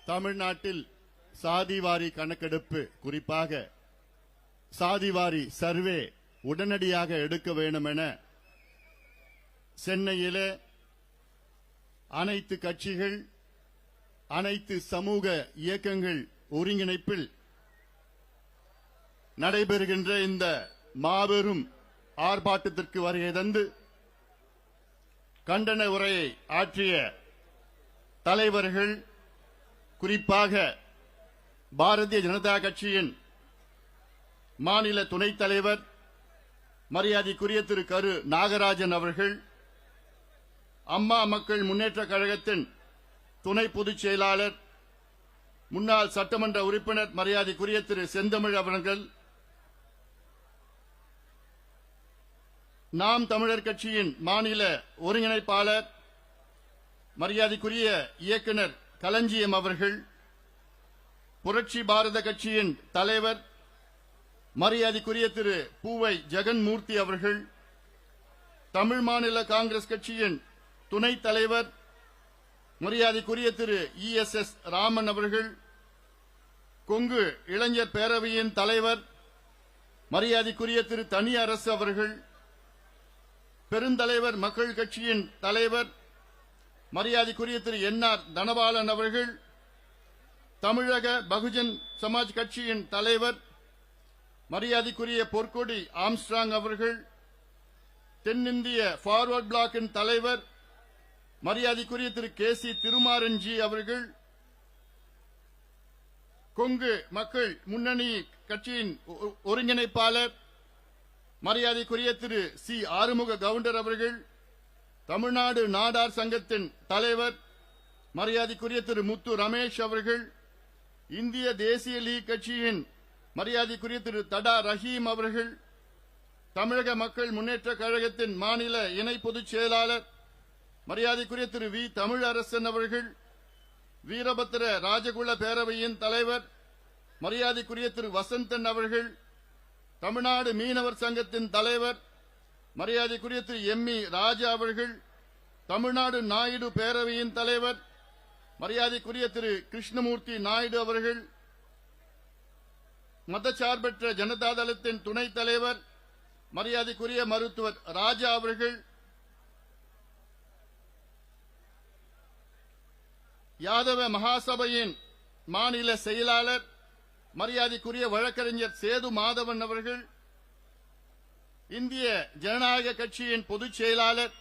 தமிழ்நாட்டில் சாதிவாரி கணக்கெடுப்பு, குறிப்பாக சாதிவாரி சர்வே உடனடியாக எடுக்க வேண்டும் என சென்னையிலே அனைத்து கட்சிகள், அனைத்து சமூக இயக்கங்கள் ஒருங்கிணைப்பில் நடைபெறுகின்ற இந்த மாபெரும் ஆர்ப்பாட்டத்திற்கு வருகை தந்து கண்டன உரையை ஆற்றிய தலைவர்கள், குறிப்பாக பாரதிய ஜனதா கட்சியின் மாநில துணைத் தலைவர் மரியாதைக்குரிய திரு கரு நாகராஜன் அவர்கள், அம்மா மக்கள் முன்னேற்றக் கழகத்தின் துணை பொதுச் செயலாளர் முன்னாள் சட்டமன்ற உறுப்பினர் மரியாதைக்குரிய திரு செந்தமிழ் அவர்கள், நாம் தமிழர் கட்சியின் மாநில ஒருங்கிணைப்பாளர் மரியாதைக்குரிய இயக்குனர் களஞ்சியம் அவர்கள், புரட்சி பாரத கட்சியின் தலைவர் மரியாதைக்குரிய திரு பூவை ஜெகன்மூர்த்தி அவர்கள், தமிழ் மாநில காங்கிரஸ் கட்சியின் துணைத் தலைவர் மரியாதைக்குரிய திரு ESS ராமன் அவர்கள், கொங்கு இளைஞர் பேரவையின் தலைவர் மரியாதைக்குரிய திரு தனியரசு அவர்கள், பெருந்தலைவர் மக்கள் கட்சியின் தலைவர் மரியாதைக்குரிய திரு NR தனபாலன் அவர்கள், தமிழக பகுஜன் சமாஜ் கட்சியின் தலைவர் மரியாதைக்குரிய பொற்கொடி ஆம்ஸ்ட்ராங் அவர்கள், தென்னிந்திய ஃபார்வர்ட் பிளாக்கின் தலைவர் மரியாதைக்குரிய திரு KC திருமாறன்ஜி அவர்கள், கொங்கு மக்கள் முன்னணி கட்சியின் ஒருங்கிணைப்பாளர் மரியாதைக்குரிய திரு C ஆறுமுக கவுண்டர் அவர்கள், தமிழ்நாடு நாடார் சங்கத்தின் தலைவர் மரியாதைக்குரிய திரு முத்து ரமேஷ் அவர்கள், இந்திய தேசிய லீக் கட்சியின் மரியாதைக்குரிய திரு தடா ரஹீம் அவர்கள், தமிழக மக்கள் முன்னேற்றக் கழகத்தின் மாநில இணை பொதுச் செயலாளர் மரியாதைக்குரிய திரு V தமிழரசன் அவர்கள், வீரபத்திர ராஜகுல பேரவையின் தலைவர் மரியாதைக்குரிய திரு வசந்தன் அவர்கள், தமிழ்நாடு மீனவர் சங்கத்தின் தலைவர் மரியாதைக்குரிய திரு ME ராஜா அவர்கள், தமிழ்நாடு நாயுடு பேரவையின் தலைவர் மரியாதைக்குரிய திரு கிருஷ்ணமூர்த்தி நாயுடு அவர்கள், மதச்சார்பற்ற ஜனதாதளத்தின் துணைத் தலைவர் மரியாதைக்குரிய மருத்துவர் ராஜா அவர்கள், யாதவ மகாசபையின் மாநில செயலாளர் மரியாதைக்குரிய வழக்கறிஞர் சேது மாதவன் அவர்கள், இந்திய ஜனநாயக கட்சியின் பொதுச் செயலாளர்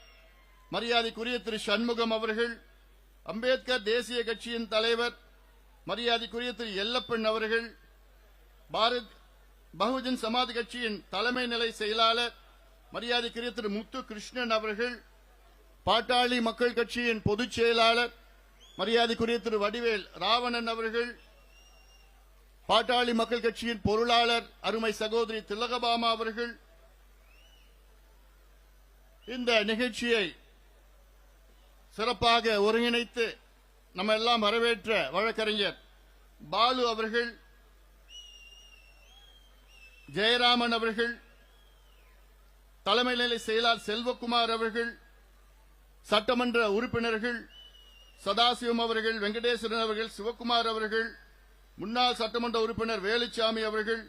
மரியாதைக்குரிய திரு சண்முகம் அவர்கள், அம்பேத்கர் தேசிய கட்சியின் தலைவர் மரியாதைக்குரிய திரு எல்லப்பன் அவர்கள், பகுஜன் சமாஜ் கட்சியின் தலைமை நிலை செயலாளர் மரியாதைக்குரிய திரு முத்து கிருஷ்ணன் அவர்கள், பாட்டாளி மக்கள் கட்சியின் பொதுச் செயலாளர் மரியாதைக்குரிய திரு வடிவேல் ராவணன் அவர்கள், பாட்டாளி மக்கள் கட்சியின் பொருளாளர் அருமை சகோதரி திலகபாமா அவர்கள், இந்த நிகழ்ச்சியை சிறப்பாக ஒருங்கிணைத்து நம்ம எல்லாம் வரவேற்ற வழக்கறிஞர் பாலு அவர்கள், ஜெயராமன் அவர்கள், தலைமை நிலை செயலாளர் செல்வகுமார் அவர்கள், சட்டமன்ற உறுப்பினர்கள் சதாசிவம் அவர்கள், வெங்கடேஸ்வரன் அவர்கள், சிவக்குமார் அவர்கள், முன்னாள் சட்டமன்ற உறுப்பினர் வேலுச்சாமி அவர்கள்,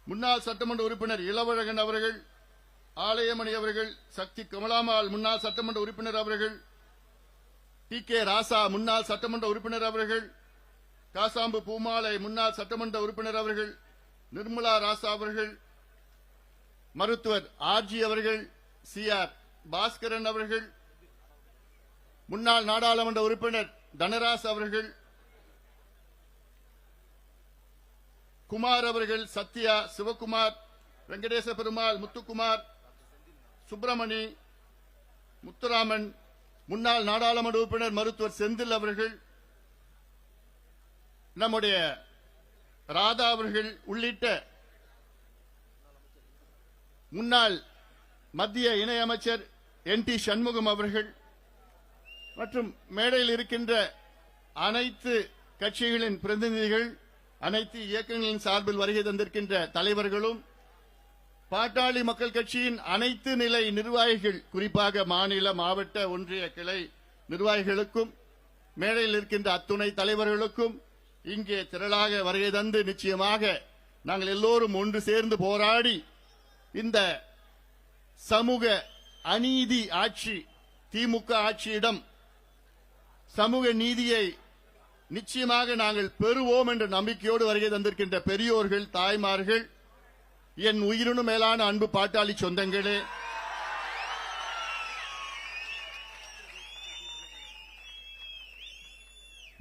முன்னாள் சட்டமன்ற உறுப்பினர் இளவழகன் அவர்கள், ஆலயமணி அவர்கள், சக்தி கமலாமாள் முன்னாள் சட்டமன்ற உறுப்பினர் அவர்கள், TK ராசா முன்னாள் சட்டமன்ற உறுப்பினர் அவர்கள், காசாம்பு பூமாலை முன்னாள் சட்டமன்ற உறுப்பினர் அவர்கள், நிர்மலா ராசா அவர்கள், மருத்துவர் RG அவர்கள், CR பாஸ்கரன் அவர்கள், முன்னாள் நாடாளுமன்ற உறுப்பினர் தனராஸ் அவர்கள், குமார் அவர்கள், சத்யா, சிவகுமார், வெங்கடேச பெருமாள், முத்துக்குமார், சுப்பிரமணி, முத்துராமன், முன்னாள் நாடாளுமன்ற உறுப்பினர் மருத்துவர் செந்தில் அவர்கள், நம்முடைய ராதா அவர்கள் உள்ளிட்ட முன்னாள் மத்திய இணையமைச்சர் NT சண்முகம் அவர்கள் மற்றும் மேடையில் இருக்கின்ற அனைத்து கட்சிகளின் பிரதிநிதிகள், அனைத்து இயக்கங்களின் சார்பில் வருகை தந்திருக்கின்ற தலைவர்களும், பாட்டாளி மக்கள் கட்சியின் அனைத்து நிலை நிர்வாகிகள், குறிப்பாக மாநில, மாவட்ட, ஒன்றிய கிளை நிர்வாகிகளுக்கும், மேடையில் இருக்கின்ற அத்துணை தலைவர்களுக்கும் இங்கே திரளாக வருகை தந்து நிச்சயமாக நாங்கள் எல்லோரும் ஒன்று சேர்ந்து போராடி இந்த சமூக அநீதி ஆட்சி திமுக ஆட்சியிடம் சமூக நீதியை நிச்சயமாக நாங்கள் பெறுவோம் என்ற நம்பிக்கையோடு வருகை தந்திருக்கின்ற பெரியோர்கள், தாய்மார்கள், என் உயிரினும் மேலான அன்பு பாட்டாளி சொந்தங்களே,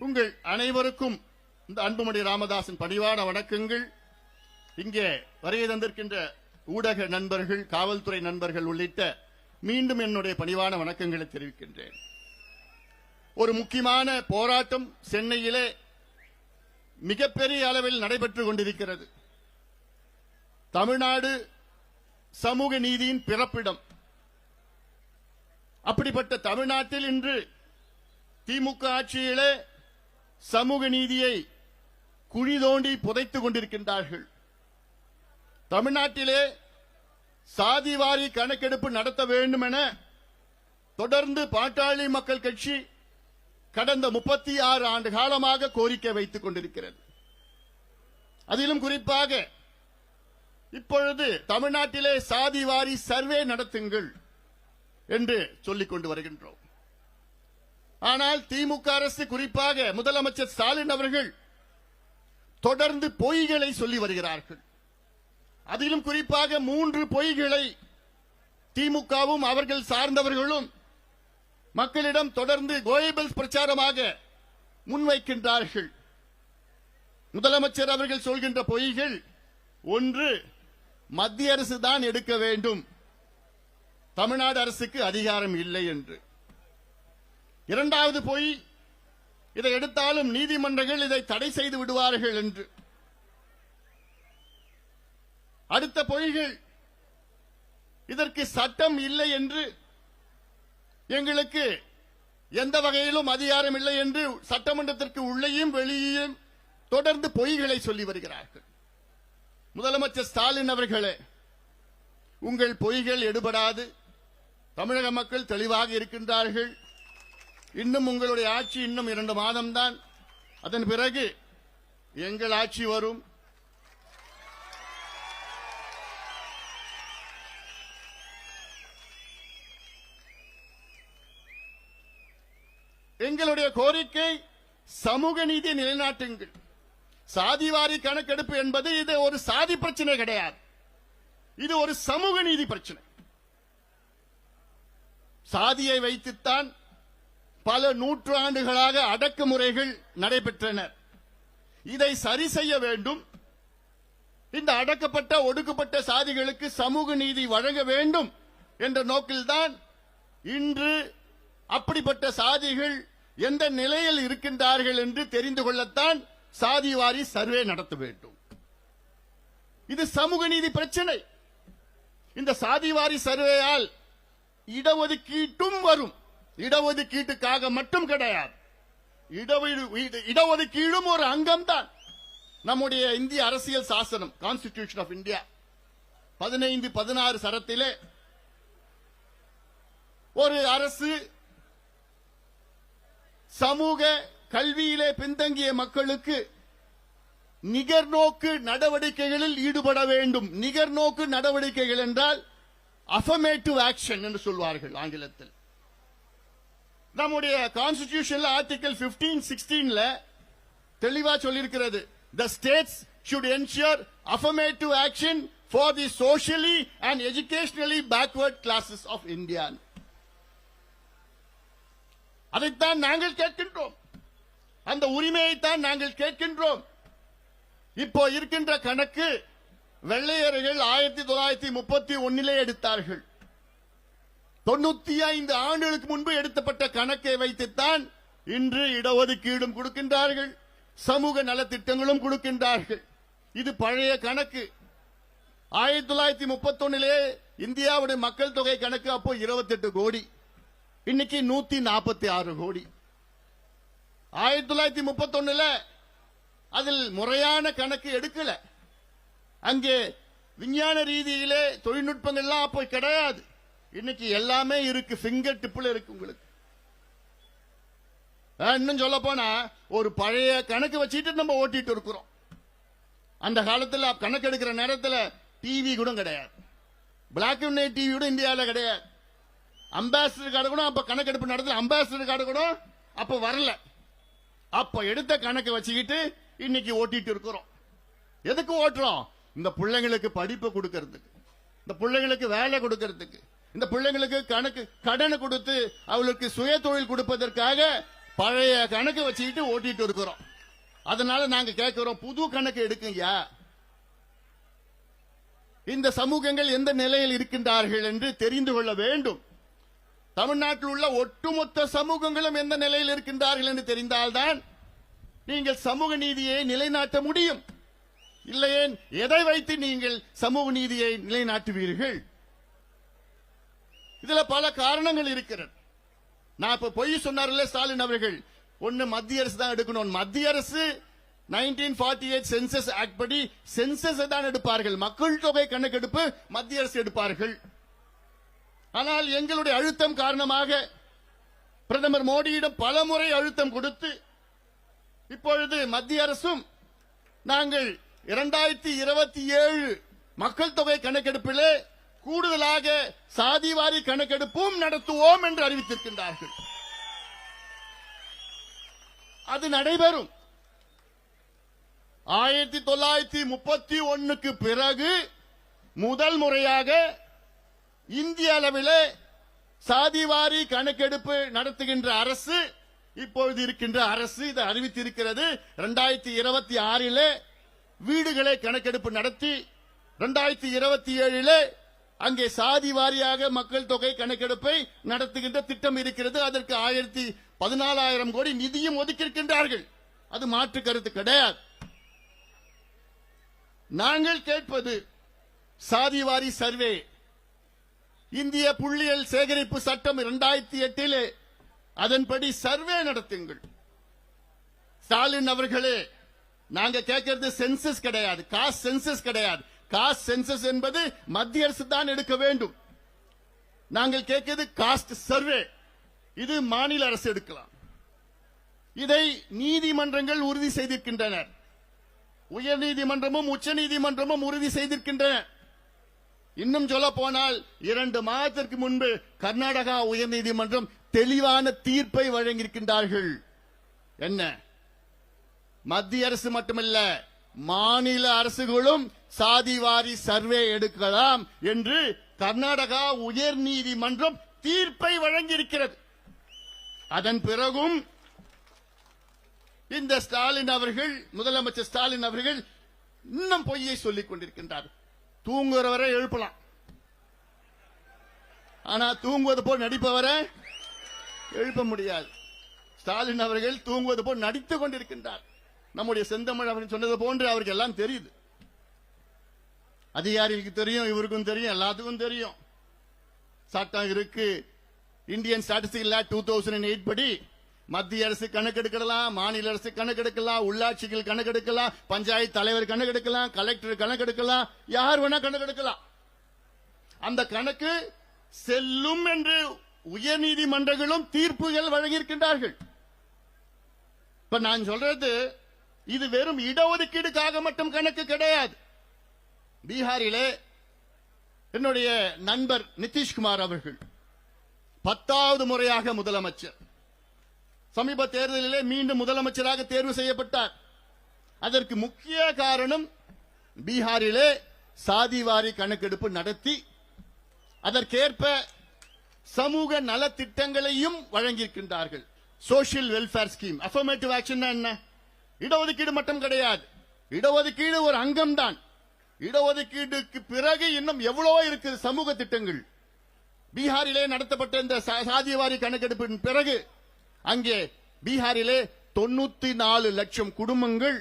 உங்கள் அனைவருக்கும் இந்த அன்புமணி ராமதாசன் பணிவான வணக்கங்கள். இங்கே வருகை தந்திருக்கின்ற ஊடக நண்பர்கள், காவல்துறை நண்பர்கள் உள்ளிட்ட மீண்டும் என்னுடைய பணிவான வணக்கங்களை தெரிவிக்கின்றேன். ஒரு முக்கியமான போராட்டம் சென்னையிலே மிகப்பெரிய அளவில் நடைபெற்றுக் கொண்டிருக்கிறது. தமிழ்நாடு சமூக நீதியின் பிறப்பிடம். அப்படிப்பட்ட தமிழ்நாட்டில் இன்று திமுக ஆட்சியிலே சமூக நீதியை குழி தோண்டி புதைத்துக் கொண்டிருக்கின்றார்கள். தமிழ்நாட்டிலே சாதிவாரி கணக்கெடுப்பு நடத்த வேண்டும் என தொடர்ந்து பாட்டாளி மக்கள் கட்சி கடந்த 36 ஆண்டு காலமாக கோரிக்கை வைத்துக் கொண்டிருக்கிறது. அதிலும் குறிப்பாக இப்பொழுது தமிழ்நாட்டிலே சாதிவாரி சர்வே நடத்துங்கள் என்று சொல்லிக் கொண்டு வருகின்றோம். ஆனால் திமுக அரசு, குறிப்பாக முதலமைச்சர் ஸ்டாலின் அவர்கள் தொடர்ந்து பொய்களை சொல்லி வருகிறார்கள். அதிலும் குறிப்பாக 3 பொய்களை திமுகவும் அவர்கள் சார்ந்தவர்களும் மக்களிடம் தொடர்ந்து கோயபிள்ஸ் பிரச்சாரமாக முன்வைக்கின்றார்கள். முதலமைச்சர் அவர்கள் சொல்கின்ற பொய்கள்: 1, மத்திய அரசு தான் எடுக்க வேண்டும், தமிழ்நாடு அரசுக்கு அதிகாரம் இல்லை என்று. 2வது பொய், இதை எடுத்தாலும் நீதிமன்றங்கள் இதை தடை செய்து விடுவார்கள் என்று. அடுத்த பொய்கள், இதற்கு சட்டம் இல்லை என்று, எங்களுக்கு எந்த வகையிலும் அதிகாரம் இல்லை என்று சட்டமன்றத்திற்கு உள்ளேயும் வெளியேயும் தொடர்ந்து பொய்களை சொல்லி வருகிறார்கள். முதலமைச்சர் ஸ்டாலின் அவர்களே, உங்கள் பொய்கள் எடுபடாது. தமிழக மக்கள் தெளிவாக இருக்கின்றார்கள். இன்னும் உங்களுடைய ஆட்சி இன்னும் 2 மாதம்தான். அதன் பிறகு எங்கள் ஆட்சி வரும். எங்களுடைய கோரிக்கை சமூக நீதியை நிலைநாட்டுங்கள். சாதிவாரி கணக்கெடுப்பு என்பது இது ஒரு சாதி பிரச்சனை கிடையாது, இது ஒரு சமூக நீதி பிரச்சனை. சாதியை வைத்துத்தான் பல நூற்றாண்டுகளாக அடக்குமுறைகள் நடைபெற்றன. இதை சரி செய்ய வேண்டும். இந்த அடக்கப்பட்ட ஒடுக்கப்பட்ட சாதிகளுக்கு சமூக நீதி வழங்க வேண்டும் என்ற நோக்கில்தான் இன்று அப்படிப்பட்ட சாதிகள் எந்த நிலையில் இருக்கின்றார்கள் என்று தெரிந்து கொள்ளத்தான் சாதிவாரி சர்வே நடத்த வேண்டும். இது சமூக நீதி பிரச்சனை. இந்த சாதிவாரி சர்வேயால் இடஒதுக்கீட்டும் வரும். இடஒதுக்கீட்டுக்காக மட்டும் கிடையாது, இடஒதுக்கீடும் ஒரு அங்கம்தான். நம்முடைய இந்திய அரசியல் சாசனம், கான்ஸ்டிடியூஷன் ஆஃப் இந்தியா 15-16 சரத்திலே ஒரு அரசு சமூக கல்வியிலே பின்தங்கிய மக்களுக்கு நிகர்நோக்கு நடவடிக்கைகளில் ஈடுபட வேண்டும். நிகர்நோக்கு நடவடிக்கைகள் என்றால் அஃபர்மேட்டிவ் ஆக்ஷன் என்று சொல்வார்கள் ஆங்கிலத்தில். நம்முடைய கான்ஸ்டிடியூஷன்ல ஆர்டிகல் 15-16 தெளிவா சொல்லியிருக்கிறது. The states should ensure affirmative action for the socially and educationally backward classes of India. அதைத்தான் நாங்கள் கேட்கின்றோம். அந்த உரிமையைத்தான் நாங்கள் கேட்கின்றோம். இப்போ இருக்கின்ற கணக்கு வெள்ளையர்கள் 1931 எடுத்தார்கள். 95 ஆண்டுகளுக்கு முன்பு எடுத்தப்பட்ட கணக்கை வைத்துத்தான் இன்று இடஒதுக்கீடும் கொடுக்கின்றார்கள், சமூக நலத்திட்டங்களும் கொடுக்கின்றார்கள். இது பழைய கணக்கு. 1931 இந்தியாவுடைய மக்கள் தொகை கணக்கு அப்போ 28 கோடி, இன்னைக்கு 146 கோடி. 1931 அதில் முறையான கணக்கு எடுக்கல. அங்கே விஞ்ஞான ரீதியிலே தொழில்நுட்பங்கள்லாம் அப்போ கிடையாது. இன்னைக்கு எல்லாமே இருக்கு, பிங்கர் டிப்ல இருக்கு உங்களுக்கு. இன்னும் சொல்ல போனா ஒரு பழைய கணக்கு வச்சுட்டு நம்ம ஓட்டிட்டு இருக்கிறோம். அந்த காலத்துல கணக்கு எடுக்கிற நேரத்துல டிவி கூட கிடையாது, பிளாக் அண்ட் ஒயிட் டிவி கூட இந்தியாவில் கிடையாது. அம்பாசிடர் கார்டு கூட அப்ப கணக்கெடுப்பு நடத்தல, அம்பாசிடர் கார்டு கூட அப்ப வரல. அப்ப எடுத்த கணக்கு வச்சுக்கிட்டு இன்னைக்கு ஓட்டிட்டு இருக்கிறோம். எதுக்கு ஓட்டுறோம்? இந்த பிள்ளைங்களுக்கு படிப்பு கொடுக்கறதுக்கு, இந்த பிள்ளைங்களுக்கு வேலை கொடுக்கறதுக்கு, இந்த பிள்ளைங்களுக்கு கணக்கு கடனை கொடுத்து அவளுக்கு சுய தொழில் கொடுப்பதற்காக பழைய கணக்கு வச்சுக்கிட்டு ஓட்டிட்டு இருக்கிறோம். அதனால நாங்க கேட்கிறோம், புது கணக்கு எடுக்கயா. இந்த சமூகங்கள் எந்த நிலையில் இருக்கின்றார்கள் என்று தெரிந்து கொள்ள வேண்டும். தமிழ்நாட்டில் உள்ள ஒட்டுமொத்த சமூகங்களும் எந்த நிலையில் இருக்கின்றார்கள் என்று தெரிந்தால்தான் நீங்கள் சமூக நீதியை நிலைநாட்ட முடியும். இல்லையே எதை வைத்து நீங்கள் சமூக நீதியை நிலைநாட்டுவீர்கள்? இதுல பல காரணங்கள் இருக்கிறது. நான் இப்ப பொய் சொன்னார்ல ஸ்டாலின் அவர்கள், ஒன்னு மத்திய அரசு தான் எடுக்கணும். மத்திய அரசு 1948 சென்சஸ் ஆக்ட் படி சென்சஸ் தான் எடுப்பார்கள், மக்கள் தொகை கணக்கெடுப்பு மத்திய அரசு எடுப்பார்கள். ஆனால் எங்களுடைய அழுத்தம் காரணமாக பிரதமர் மோடியிடம் பலமுறை அழுத்தம் கொடுத்து இப்பொழுது மத்திய அரசும் நாங்கள் 2027 மக்கள் தொகை கணக்கெடுப்பிலே கூடுதலாக சாதிவாரி கணக்கெடுப்பும் நடத்துவோம் என்று அறிவித்திருக்கின்றார்கள். அது நடைபெறும். 1931க்கு பிறகு முதல் முறையாக இந்திய அளவிலே சாதிவாரி கணக்கெடுப்பு நடத்துகின்ற அரசு இப்பொழுது இருக்கின்ற அரசு இதை அறிவித்திருக்கிறது. 2026 வீடுகளை கணக்கெடுப்பு நடத்தி 2027 அங்கே சாதி வாரியாக மக்கள் தொகை கணக்கெடுப்பை நடத்துகின்ற திட்டம் இருக்கிறது. அதற்கு 14,000 கோடி நிதியும் ஒதுக்கியிருக்கின்றார்கள். அது மாற்று கருத்து கிடையாது. நாங்கள் கேட்பது சாதிவாரி சர்வே. இந்திய புள்ளியியல் சேகரிப்பு சட்டம் 2008 அதன்படி சர்வே நடத்துங்கள். ஸ்டாலின் அவர்களே, நாங்க கேட்கிறது சென்சஸ் கிடையாது, காஸ்ட் சென்சஸ் கிடையாது. காஸ்ட் சென்சஸ் என்பது மத்திய அரசு தான் எடுக்க வேண்டும். நாங்கள் கேட்கிறது காஸ்ட் சர்வே. இது மாநில அரசு எடுக்கலாம். இதை நீதிமன்றங்கள் உறுதி செய்திருக்கின்றன. உயர்நீதிமன்றமும் உச்ச நீதிமன்றமும் உறுதி செய்திருக்கின்றன. இன்னும் சொல்ல போனால் 2 மாதத்திற்கு முன்பு கர்நாடகா உயர்நீதிமன்றம் தெளிவான தீர்ப்பை வழங்கியிருக்கின்றார்கள். என்ன? மத்திய அரசு மட்டுமல்ல, மாநில அரசுகளும் சாதிவாரி சர்வே எடுக்கலாம் என்று கர்நாடகா உயர்நீதிமன்றம் தீர்ப்பை வழங்கியிருக்கிறது. அதன் பிறகும் இந்த ஸ்டாலின் அவர்கள், முதலமைச்சர் ஸ்டாலின் அவர்கள் இன்னும் பொய்யை சொல்லிக் கொண்டிருக்கின்றார். தூங்குறவரை எழுப்பலாம், ஆனா தூங்குவது போல் நடிப்பவரை எழுப்ப முடியாது. ஸ்டாலின் அவர்கள் தூங்குவது போல் நடித்துக் கொண்டிருக்கின்றார். நம்முடைய செந்தமிழ் அவர்கள் சொன்னது போன்று அவருக்கு எல்லாம் தெரியுது. அதிகாரிகளுக்கு தெரியும், இவருக்கும் தெரியும், எல்லாத்துக்கும் தெரியும். சட்டம் இருக்கு. இந்தியன் ஸ்டாட்டிஸ்டிக்கல் ஆக்ட் 2008 படி மத்திய அரசு கணக்கெடுக்கலாம், மாநில அரசு கணக்கெடுக்கலாம், உள்ளாட்சிகள் கணக்கெடுக்கலாம், பஞ்சாயத்து தலைவர் கணக்கெடுக்கலாம், கலெக்டர் கணக்கெடுக்கலாம், யார் வேணா கணக்கெடுக்கலாம். அந்த கணக்கு செல்லும் என்று உயர்நீதிமன்றங்களும் தீர்ப்புகள் வழங்கியிருக்கின்றார்கள். இப்ப நான் சொல்றது, இது வெறும் இடஒதுக்கீடுக்காக மட்டும் கணக்கு கிடையாது. பீகாரிலே என்னுடைய நண்பர் நிதிஷ்குமார் அவர்கள் 10வது முறையாக முதலமைச்சர். சமீப தேர்தலிலே மீண்டும் முதலமைச்சராக தேர்வு செய்யப்பட்டார். அதற்கு முக்கிய காரணம் பீகாரிலே சாதிவாரி கணக்கெடுப்பு நடத்தி அதற்கேற்ப சமூக நலத்திட்டங்களையும் வழங்கியிருக்கின்றார்கள். Social welfare scheme, affirmative action என்ன? இடஒதுக்கீடு மட்டும் கிடையாது. இடஒதுக்கீடு ஒரு அங்கம் தான். இடஒதுக்கீடுக்கு பிறகு இன்னும் எவ்வளவோ இருக்குது சமூக திட்டங்கள். பீகாரிலே நடத்தப்பட்ட இந்த சாதிவாரி கணக்கெடுப்பின் பிறகு அங்கே பீகாரிலே 94 லட்சம் குடும்பங்கள்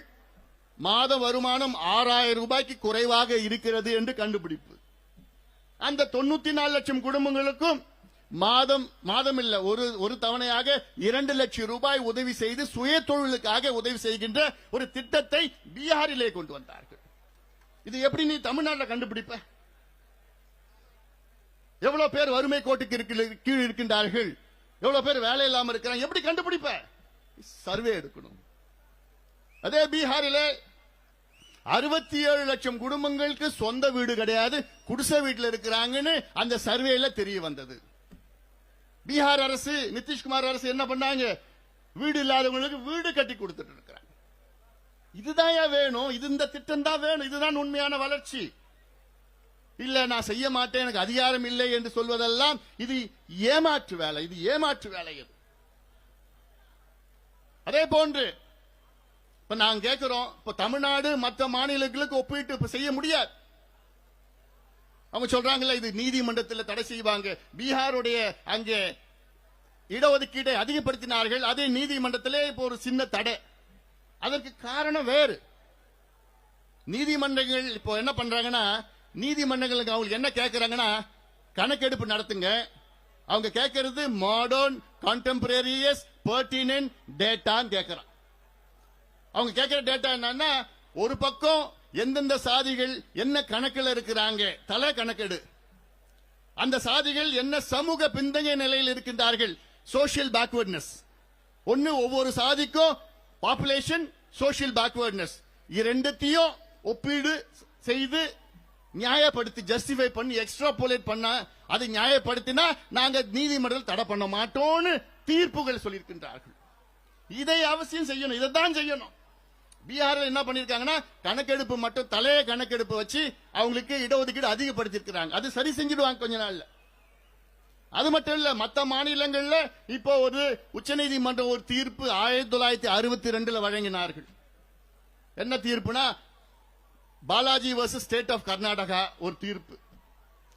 மாத வருமானம் 6,000 ரூபாய்க்கு குறைவாக இருக்கிறது என்று கண்டுபிடிப்பு. அந்த 94 லட்சம் குடும்பங்களுக்கும் மாதம் இல்ல, ஒரு தவணையாக 2 லட்சம் ரூபாய் உதவி செய்து சுய தொழிலுக்காக உதவி செய்கின்ற ஒரு திட்டத்தை பீகாரிலே கொண்டு வந்தார்கள். இது எப்படி நீ தமிழ்நாட்டில் கண்டுபிடிப்ப? எவ்வளவு பேர் வறுமை கோட்டுக்கு கீழ் இருக்கின்றார்கள், எவ்வளவு பேர் வேலை இல்லாம இருக்கிறாங்க, எப்படி கண்டுபிடிப்ப? சர்வே எடுக்கணும். அதே பீகாரிலே 67 லட்சம் குடும்பங்களுக்கு சொந்த வீடு கிடையாது, குடிசை வீட்டில் இருக்கிறாங்கன்னு அந்த சர்வேல தெரிய வந்தது. பீகார் அரசு, நிதிஷ்குமார் அரசு என்ன பண்ணாங்க? வீடு இல்லாதவங்களுக்கு வீடு கட்டி கொடுத்துட்டு இருக்கிறாங்க. இதுதான் வேணும், இது இந்த திட்டம் தான் வேணும், இதுதான் உண்மையான வளர்ச்சி. இல்ல நான் செய்ய மாட்டேன், எனக்கு அதிகாரம் இல்லை என்று சொல்வதெல்லாம் இது ஏமாற்று வேலை, இது ஏமாற்று வேலை. அதே போன்று இப்ப நாங்க கேட்கிறோம், இப்ப தமிழ்நாடு மற்ற மாநிலங்களுக்கு ஒப்பிட்டு இப்ப செய்ய முடியாது. அவங்க சொல்றாங்கல்ல, இது நீதிமன்றத்தில் தடை செய்வாங்க. பீகாருடைய அங்கே இடஒதுக்கீட்டை அதிகப்படுத்தினார்கள், அதே நீதிமன்றத்திலே இப்போ ஒரு சின்ன தடை. அதற்கு காரணம் வேறு. நீதிமன்றங்கள் இப்போ என்ன பண்றாங்கன்னா, நீதிமன்றங்களுக்கு அவங்க என்ன கேட்கிறாங்கன்னா, கணக்கெடுப்பு நடத்துங்க. அவங்க கேட்கறது மாடர்ன் கான்டெம்பரரியஸ் பெர்டினன்ட் டேட்டான்னு கேட்கிறான். அவங்க கேட்கிற டேட்டா என்னன்னா, ஒரு பக்கம் எந்தெந்த சாதிகள் என்ன கணக்கில் இருக்கிறாங்க, தலை கணக்கெடு. அந்த சாதிகள் என்ன சமூக பின்தங்கிய நிலையில் இருக்கின்றார்கள், சோசியல் பேக்வர்ட்னஸ். ஒன்னு ஒவ்வொரு சாதிக்கும் பாப்புலேஷன், சோசியல் பேக்வர்ட்னஸ், இரண்டுத்தையும் ஒப்பீடு செய்து நியாயப்படுத்தி ஜஸ்டிஃபை பண்ணி எக்ஸ்ட்ராபோலேட் பண்ண, அதை நியாயப்படுத்தினா நாங்க நீதிமன்றத்தில் தடை பண்ண மாட்டோம்னு தீர்ப்புகள் சொல்லியிருக்கின்றார்கள். இதை அவசியம் செய்யணும், இதைத்தான் செய்யணும். பீகாரில் என்ன பண்ணிருக்காங்கன்னா, கணக்கெடுப்பு மட்டும் தலைய கணக்கெடுப்பு வச்சு அவங்களுக்கு இடஒதுக்கீடு அதிகப்படுத்திருக்கிறாங்க. அது சரி செஞ்சிடுவாங்க கொஞ்ச நாள்ல. அது மட்டும் இல்ல, மற்ற மாநிலங்கள்ல இப்போ ஒரு உச்சநீதிமன்றம் ஒரு தீர்ப்பு 1962 வழங்கினார்கள். என்ன தீர்ப்புனா, Balaji versus state of Karnataka ஒரு தீர்ப்பு.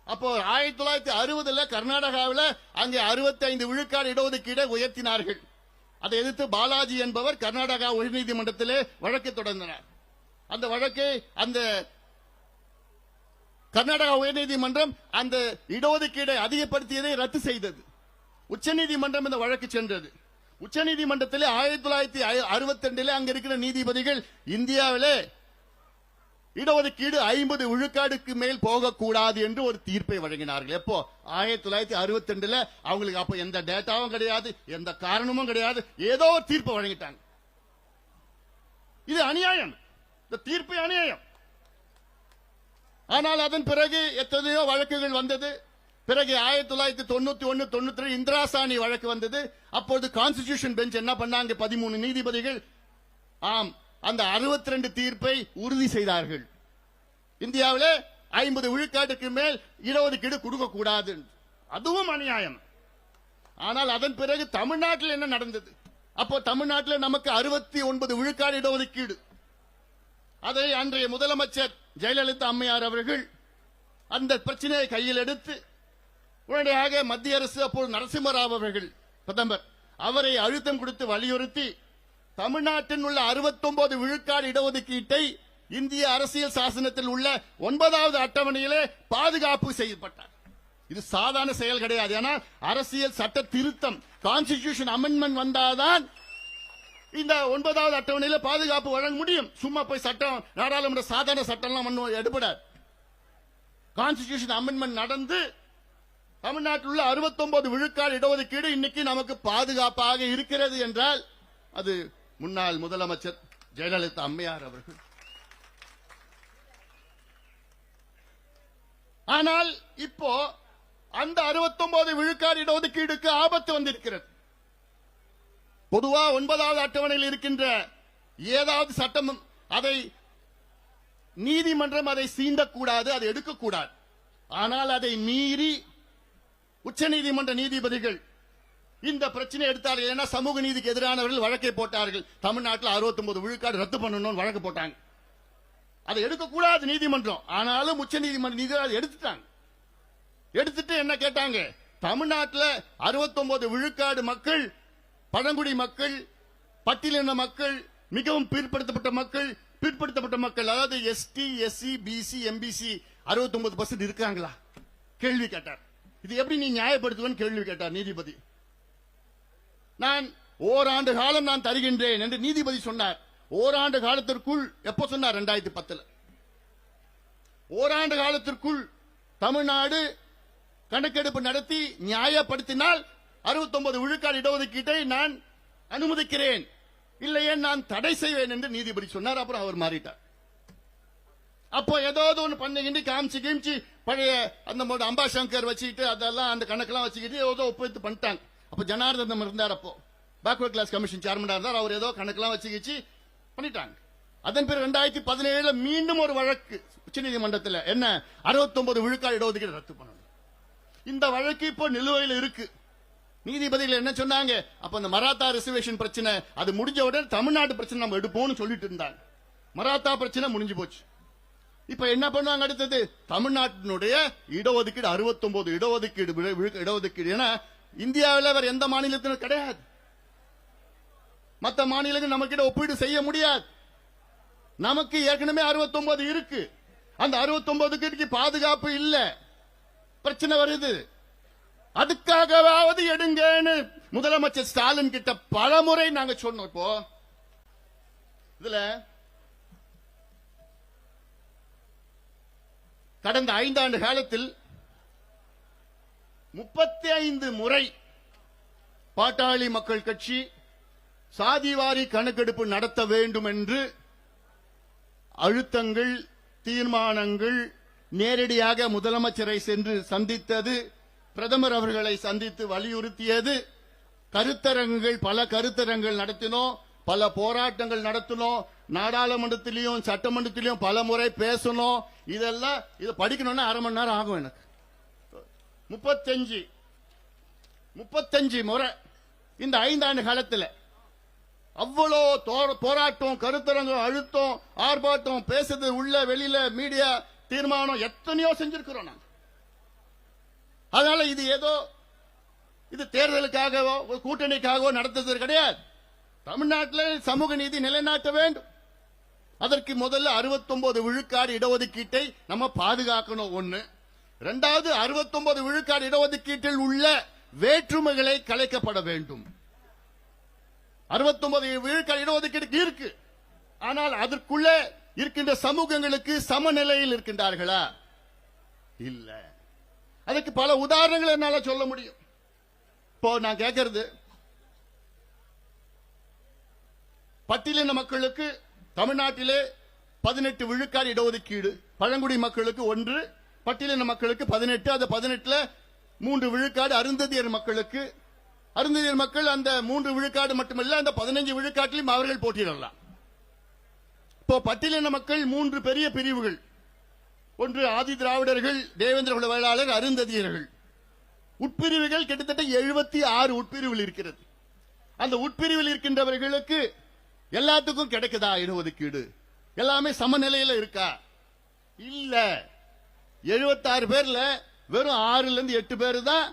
அப்போ 1960 கர்நாடகாவில் அங்கே 65 விழுக்காடு இடஒதுக்கீடை உயர்த்தினார்கள். அதை எதிர்த்து பாலாஜி என்பவர் கர்நாடகா உயர்நீதிமன்றத்திலே வழக்கு தொடர்ந்தார். அந்த வழக்கை அந்த கர்நாடகா உயர்நீதிமன்றம் அந்த இடஒதுக்கீடை அதிகப்படுத்தியதை ரத்து செய்தது. உச்சநீதிமன்றம் இந்த வழக்கு சென்றது. உச்சநீதிமன்றத்திலே 1962 அங்க இருக்கிற நீதிபதிகள் இந்தியாவிலே இடஒதுக்கீடு 50 விழுக்காடுக்கு மேல் போகக்கூடாது என்று ஒரு தீர்ப்பை வழங்கினார்கள். எப்போ? 1962. அவங்களுக்கு அப்ப எந்த டேட்டாவும் கிடையாது, எந்த காரணமும் கிடையாது, ஏதோ ஒரு தீர்ப்பை வழங்கிட்டாங்க. இது அநியாயம், இந்த தீர்ப்பு அநியாயம். ஆனால் அதன் பிறகு எத்தனையோ வழக்குகள் வந்தது. பிறகு 1991, 92 இந்திராசாணி வழக்கு வந்தது. அப்பொழுது கான்ஸ்டிடியூஷன் பெஞ்ச் என்ன பண்ணாங்க? 13 நீதிபதிகள் ஆம் அந்த 62 தீர்ப்பை உறுதி செய்தார்கள். இந்தியாவிலே 50 விழுக்காட்டுக்கு மேல் இடஒதுக்கீடு கொடுக்க கூடாது. அதுவும் அநியாயம். ஆனால் அதன் பிறகு தமிழ்நாட்டில் என்ன நடந்தது? அப்போ தமிழ்நாட்டில் நமக்கு 69 விழுக்காடு இடஒதுக்கீடு. அதை அன்றைய முதலமைச்சர் ஜெயலலிதா அம்மையார் அவர்கள் அந்த பிரச்சனையை கையில் எடுத்து உடனடியாக மத்திய அரசு, அப்போது நரசிம்மராவ் அவர்கள் பிரதமர், அவரை அழுத்தம் கொடுத்து வலியுறுத்தி தமிழ்நாட்டில் உள்ள 69 விழுக்காடு இடஒதுக்கீட்டை இந்திய அரசியல் சாசனத்தில் உள்ள 9வது அட்டவணையிலே பாதுகாப்பு செய்யப்பட்டார். இது சாதாரண செயல் கிடையாது. ஏன்னா அரசியல் சட்ட திருத்தம், கான்ஸ்டிடியூஷன் அமெண்ட்மெண்ட் வந்தாதான் இந்த 9வது அட்டவணையில பாதுகாப்பு வழங்க முடியும். சும்மா போய் சட்டம், நாடாளுமன்ற சாதாரண சட்டம்லாம் எடுபடாது. கான்ஸ்டிடியூஷன் அமெண்ட்மெண்ட் நடந்து தமிழ்நாட்டில் உள்ள 69 விழுக்காடு இடஒதுக்கீடு இன்னைக்கு நமக்கு பாதுகாப்பாக இருக்கிறது என்றால் அது முன்னாள் முதலமைச்சர் ஜெயலலிதா அம்மையார் அவர்கள். ஆனால் இப்போ அந்த 69 விழுக்காடு இடஒதுக்கீடுக்கு ஆபத்து வந்திருக்கிறது. பொதுவா 9வது அட்டவணையில் இருக்கின்ற ஏதாவது சட்டம் அதை நீதிமன்றம் அதை சீண்டக்கூடாது, அதை எடுக்கக்கூடாது. ஆனால் அதை மீறி உச்சநீதிமன்ற நீதிபதிகள் இந்த பிரச்சனை எடுத்தார்கள். ஏன்னா சமூக நீதிக்கு எதிரானவர்கள் வழக்கை போட்டார்கள். தமிழ்நாட்டில் 69 விழுக்காடு ரத்து பண்ணணும் வழக்கு போட்டாங்க. அதை எடுக்கக்கூடாது நீதிமன்றம். ஆனாலும் உச்சநீதிமன்ற நீதிபதிகள் எடுத்துட்டாங்க. எடுத்துட்டு என்ன கேட்டாங்க? தமிழ்நாட்டில் 69 விழுக்காடு மக்கள் பழங்குடி மக்கள், பட்டியலின மக்கள், மிகவும் பிற்படுத்தப்பட்ட மக்கள், அதாவது எஸ்டி, எஸ்சி, பிசி, எம்பிசி 69% இருக்காங்களா? கேள்வி கேட்டார். இது எப்படி நீ நியாயப்படுத்துவன்னு கேள்வி கேட்டார் நீதிபதி. நான் ஓராண்டு காலம் நான் தருகின்றேன் என்று நீதிபதி சொன்னார். ஓராண்டு காலத்திற்குள், எப்ப சொன்னார்? 2010. ஓராண்டு காலத்திற்குள் தமிழ்நாடு கணக்கெடுப்பு நடத்தி நியாயப்படுத்தினால் 69 விழுக்காடு இடஒதுக்கீட்டை நான் அனுமதிக்கிறேன் இல்லையே நான் தடை செய்வேன் என்று நீதிபதி சொன்னார். அப்புறம் அவர் மாறிட்டார். அப்போ ஏதாவது ஒண்ணு பண்ணிக்கிட்டு காமிச்சு கிமிச்சு பழைய அந்த அம்பாசங்கர் வச்சுக்கிட்டு அதெல்லாம் அந்த கணக்கெல்லாம் வச்சுக்கிட்டு ஏதோ ஒப்புத்து பண்ணிட்டாங்க. அப்ப ஜனார்தனம் இருந்தார், அப்போ பேக்வர்ட் கிளாஸ் கமிஷன் சேர்மனா இருந்தார். அவர் ஏதோ கணக்கெல்லாம் வச்சுக்கிச்சு பண்ணிட்டாங்க. அதன் பிறகு 2017 மீண்டும் ஒரு வழக்கு உச்சநீதிமன்றத்தில், என்ன 69 விழுக்காடு இடஒதுக்கீடு ரத்து பண்ணணும். இந்த வழக்கு இப்போ நிலுவையில் இருக்கு. நீதிபதிகள் என்ன சொன்னாங்க, அப்ப அந்த மராத்தா ரிசர்வேஷன் பிரச்சனை அது முடிஞ்ச உடனே தமிழ்நாட்டு பிரச்சனை நம்ம எடுப்போம்னு சொல்லிட்டு இருந்தாங்க. மராத்தா பிரச்சனை முடிஞ்சு போச்சு. இப்ப என்ன பண்ணுவாங்க அடுத்தது, தமிழ்நாட்டினுடைய இடஒதுக்கீடு 69 இடஒதுக்கீடு. ஏன்னா இந்தியாவில் வேற எந்த மாநிலத்திலும் கிடையாது. மற்ற மாநிலங்கள் நம்ம கிட்ட ஒப்பீடு செய்ய முடியாது. நமக்கு ஏற்கனவே 69 இருக்கு. அந்த 69 பாதுகாப்பு இல்ல, பிரச்சனை வருது. அதுக்காகவாவது எடுங்கன்னு முதலமைச்சர் ஸ்டாலின் கிட்ட பலமுறை நாங்க சொன்னோம். இப்போ இதுல கடந்த 5 ஆண்டு காலத்தில் 35 முறை பாட்டாளி மக்கள் கட்சி சாதிவாரி கணக்கெடுப்பு நடத்த வேண்டும் என்று அழுத்தங்கள், தீர்மானங்கள், நேரடியாக முதலமைச்சரை சென்று சந்தித்தது, பிரதமர் அவர்களை சந்தித்து வலியுறுத்தியது, கருத்தரங்குகள், பல கருத்தரங்குகள் நடத்தினோம், பல போராட்டங்கள் நடத்தினோம், நாடாளுமன்றத்திலையும் சட்டமன்றத்திலையும் பல முறை பேசணும். இதெல்லாம் இதை படிக்கணும்னா அரை மணி நேரம் ஆகும் எனக்கு. 35 முறை இந்த 5 ஆண்டு காலத்தில் அவ்வளோ போராட்டம், கருத்தரங்கம், அழுத்தம், ஆர்ப்பாட்டம், பேசுறது உள்ள வெளியில, மீடியா, தீர்மானம் எத்தனையோ செஞ்சிருக்கிறோம் நாங்க. அதனால இது ஏதோ இது தேர்தலுக்காகவோ கூட்டணிக்காகவோ நடத்துறது கிடையாது. தமிழ்நாட்டில் சமூக நீதி நிலைநாட்ட வேண்டும். அதற்கு முதல்ல 69 விழுக்காடு இடஒதுக்கீட்டை நம்ம பாதுகாக்கணும். ஒண்ணு. இரண்டாவது, 69 விழுக்காடு இடஒதுக்கீட்டில் உள்ள வேற்றுமைகளை கலைக்கப்பட வேண்டும். 69 விழுக்காடு இடஒதுக்கீடு இருக்கு, ஆனால் அதற்குள்ள இருக்கின்ற சமூகங்களுக்கு சமநிலையில் இருக்கின்றார்களா? இல்ல. அதுக்கு பல உதாரணங்கள் என்னால சொல்ல முடியும். இப்போ நான் கேட்கறது, பட்டியலின மக்களுக்கு தமிழ்நாட்டிலே 18 விழுக்காடு இடஒதுக்கீடு, பழங்குடி மக்களுக்கு 1, பட்டியலின மக்களுக்கு 18, அது 18ல 3 விழுக்காடு அருந்ததியர் மக்களுக்கு. அருந்ததியர் மக்கள் அந்த 3 விழுக்காடு மட்டுமல்ல, அந்த 15 விழுக்காட்டிலும் அவர்கள் போட்டியிடலாம். இப்போ பட்டியலின மக்கள் 3 பெரிய பிரிவுகள். ஒன்று ஆதி திராவிடர்கள், தேவேந்திர குல வேளாளர், அருந்ததியர்கள். உட்பிரிவுகள் கிட்டத்தட்ட 76 உட்பிரிவில் இருக்கிறது. அந்த உட்பிரிவில் இருக்கின்றவர்களுக்கு எல்லாத்துக்கும் கிடைக்குதா இடஒதுக்கீடு? எல்லாமே சமநிலையில் இருக்கா? இல்ல. 76 பேர்ல வெறும் 6ல இருந்து 8 பேர் தான்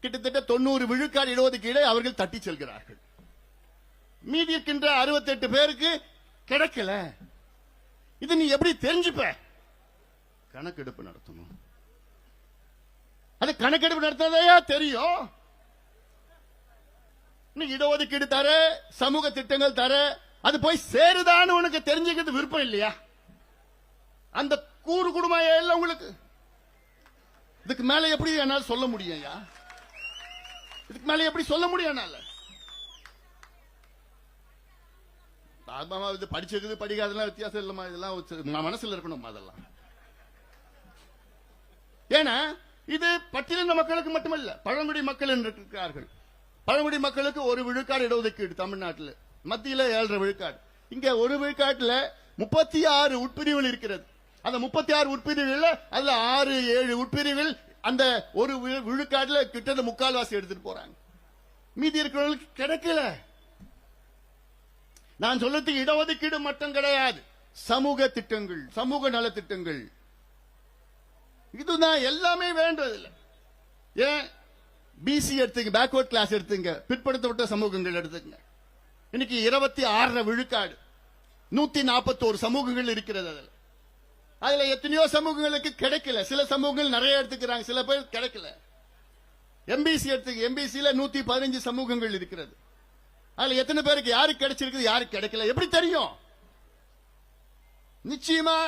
கிட்டத்தட்ட 90 விழுக்காடு இடஒதுக்கீடை அவர்கள் தட்டி செல்கிறார்கள். மீதி இருக்கின்ற 68 பேருக்கு கிடைக்கல. இது நீ எப்படி தெரிஞ்சுப்ப? கணக்கெடுப்பு நடத்தணும். அது கணக்கெடுப்பு நடத்தாதையா தெரியும். இடஒதுக்கீடு தர, சமூக திட்டங்கள் தர, அது போய் சேருதான்னு உனக்கு தெரிஞ்சுக்கிறது விருப்பம் இல்லையா? அந்த கூறு குடும்பம் இல்ல உங்களுக்கு. இதுக்கு மேல எப்படி என்னால சொல்ல முடியும்? இதுக்கு மேல எப்படி சொல்ல முடியும் என்னால? இது படிச்சிருக்குது படிக்காதெல்லாம் வித்தியாசம் இல்லமா? இதெல்லாம் மனசுல இருக்கணும். அதெல்லாம் ஏன்னா இது பட்டியலின மக்களுக்கு மட்டுமல்ல, பழங்குடி மக்கள் என்று இருக்கிறார்கள். பழங்குடி மக்களுக்கு 1 விழுக்காடு இடஒதுக்கீடு தமிழ்நாட்டில், மத்தியில 7.5 விழுக்காடு. இங்க 1 விழுக்காட்டுல 36 உட்பிரிவுகள் இருக்கிறது. அந்த 36 உட்பிரிவுகள் அதுல 6-7 உட்பிரிவில் அந்த 1 விழுக்காட்டுல கிட்ட 3/4 எடுத்துட்டு போறாங்க. மீதி இருக்கிறவங்களுக்கு கிடைக்கல. நான் சொல்றதுக்கு இடஒதுக்கீடு மட்டும் கிடையாது, சமூக திட்டங்கள், சமூக நல திட்டங்கள், இதுதான் எல்லாமே வேண்டதில்லை. ஏன் பிசி எடுத்துங்க, பேக்வர்ட் கிளாஸ் எடுத்துங்க, பிற்படுத்தப்பட்ட சமூகங்கள் எடுத்துங்க. இன்னைக்கு 26 விழுக்காடு, 141 சமூகங்கள் இருக்கிறது. அதுல எத்தனையோ சமூகங்களுக்கு கிடைக்கல. சில சமூகங்கள் நிறைய எடுத்துக்கிறாங்க, சில பேர் கிடைக்கல. எம்பிசி எடுத்துங்க, எம்பிசில 115 சமூகங்கள் இருக்கிறது. அதுல எத்தனை பேருக்கு யாருக்கு கிடைச்சிருக்கு, யாருக்கு கிடைக்கல எப்படி தெரியும்? நிச்சயமா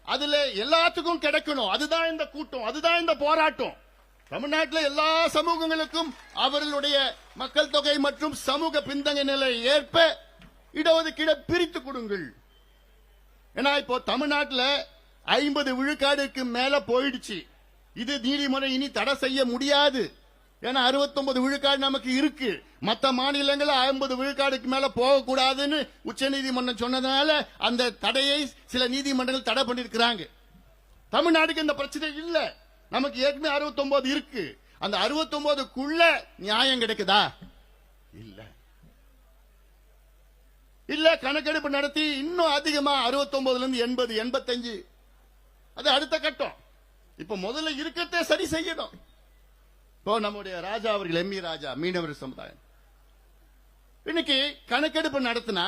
அதுல எல்லாத்துக்கும் கிடைக்கணும். அதுதான் இந்த கூட்டம், அதுதான் இந்த போராட்டம். தமிழ்நாட்டில் எல்லா சமூகங்களுக்கும் அவர்களுடைய மக்கள் தொகை மற்றும் சமூக பின்தங்கிய நிலை ஏற்ப இடஒதுக்கீடை பிரித்து கொடுங்கள். ஏன்னா இப்போ தமிழ்நாட்டில் 50 விழுக்காடுக்கு மேல போயிடுச்சு. இது நீதிமன்றம் இனி தடை செய்ய முடியாது. ஏன்னா 69 விழுக்காடு நமக்கு இருக்கு. மற்ற மாநிலங்கள் 50 விழுக்காடுக்கு மேல போகக்கூடாதுன்னு உச்ச நீதிமன்றம் சொன்னதுனால அந்த தடையை சில நீதிமன்றங்கள் தடை பண்ணிருக்கிறாங்க. தமிழ்நாடுக்கு இந்த பிரச்சனை இல்ல. நமக்கு ஏற்கனவே 69 இருக்கு. அந்த 69க்குள்ள நியாயம் கிடைக்குதா? இல்ல இல்ல. கணக்கெடுப்பு நடத்தி இன்னும் அதிகமா 69ல இருந்து 80, 85 அது அடுத்த கட்டம். இப்ப முதல்ல இருக்கத்தை சரி செய்யணும். இப்போ நம்முடைய ராஜா அவர்கள், எம்.இ. ராஜா, மீனவர் சமுதாயம் இன்னைக்கு கணக்கெடுப்பு நடத்தினா,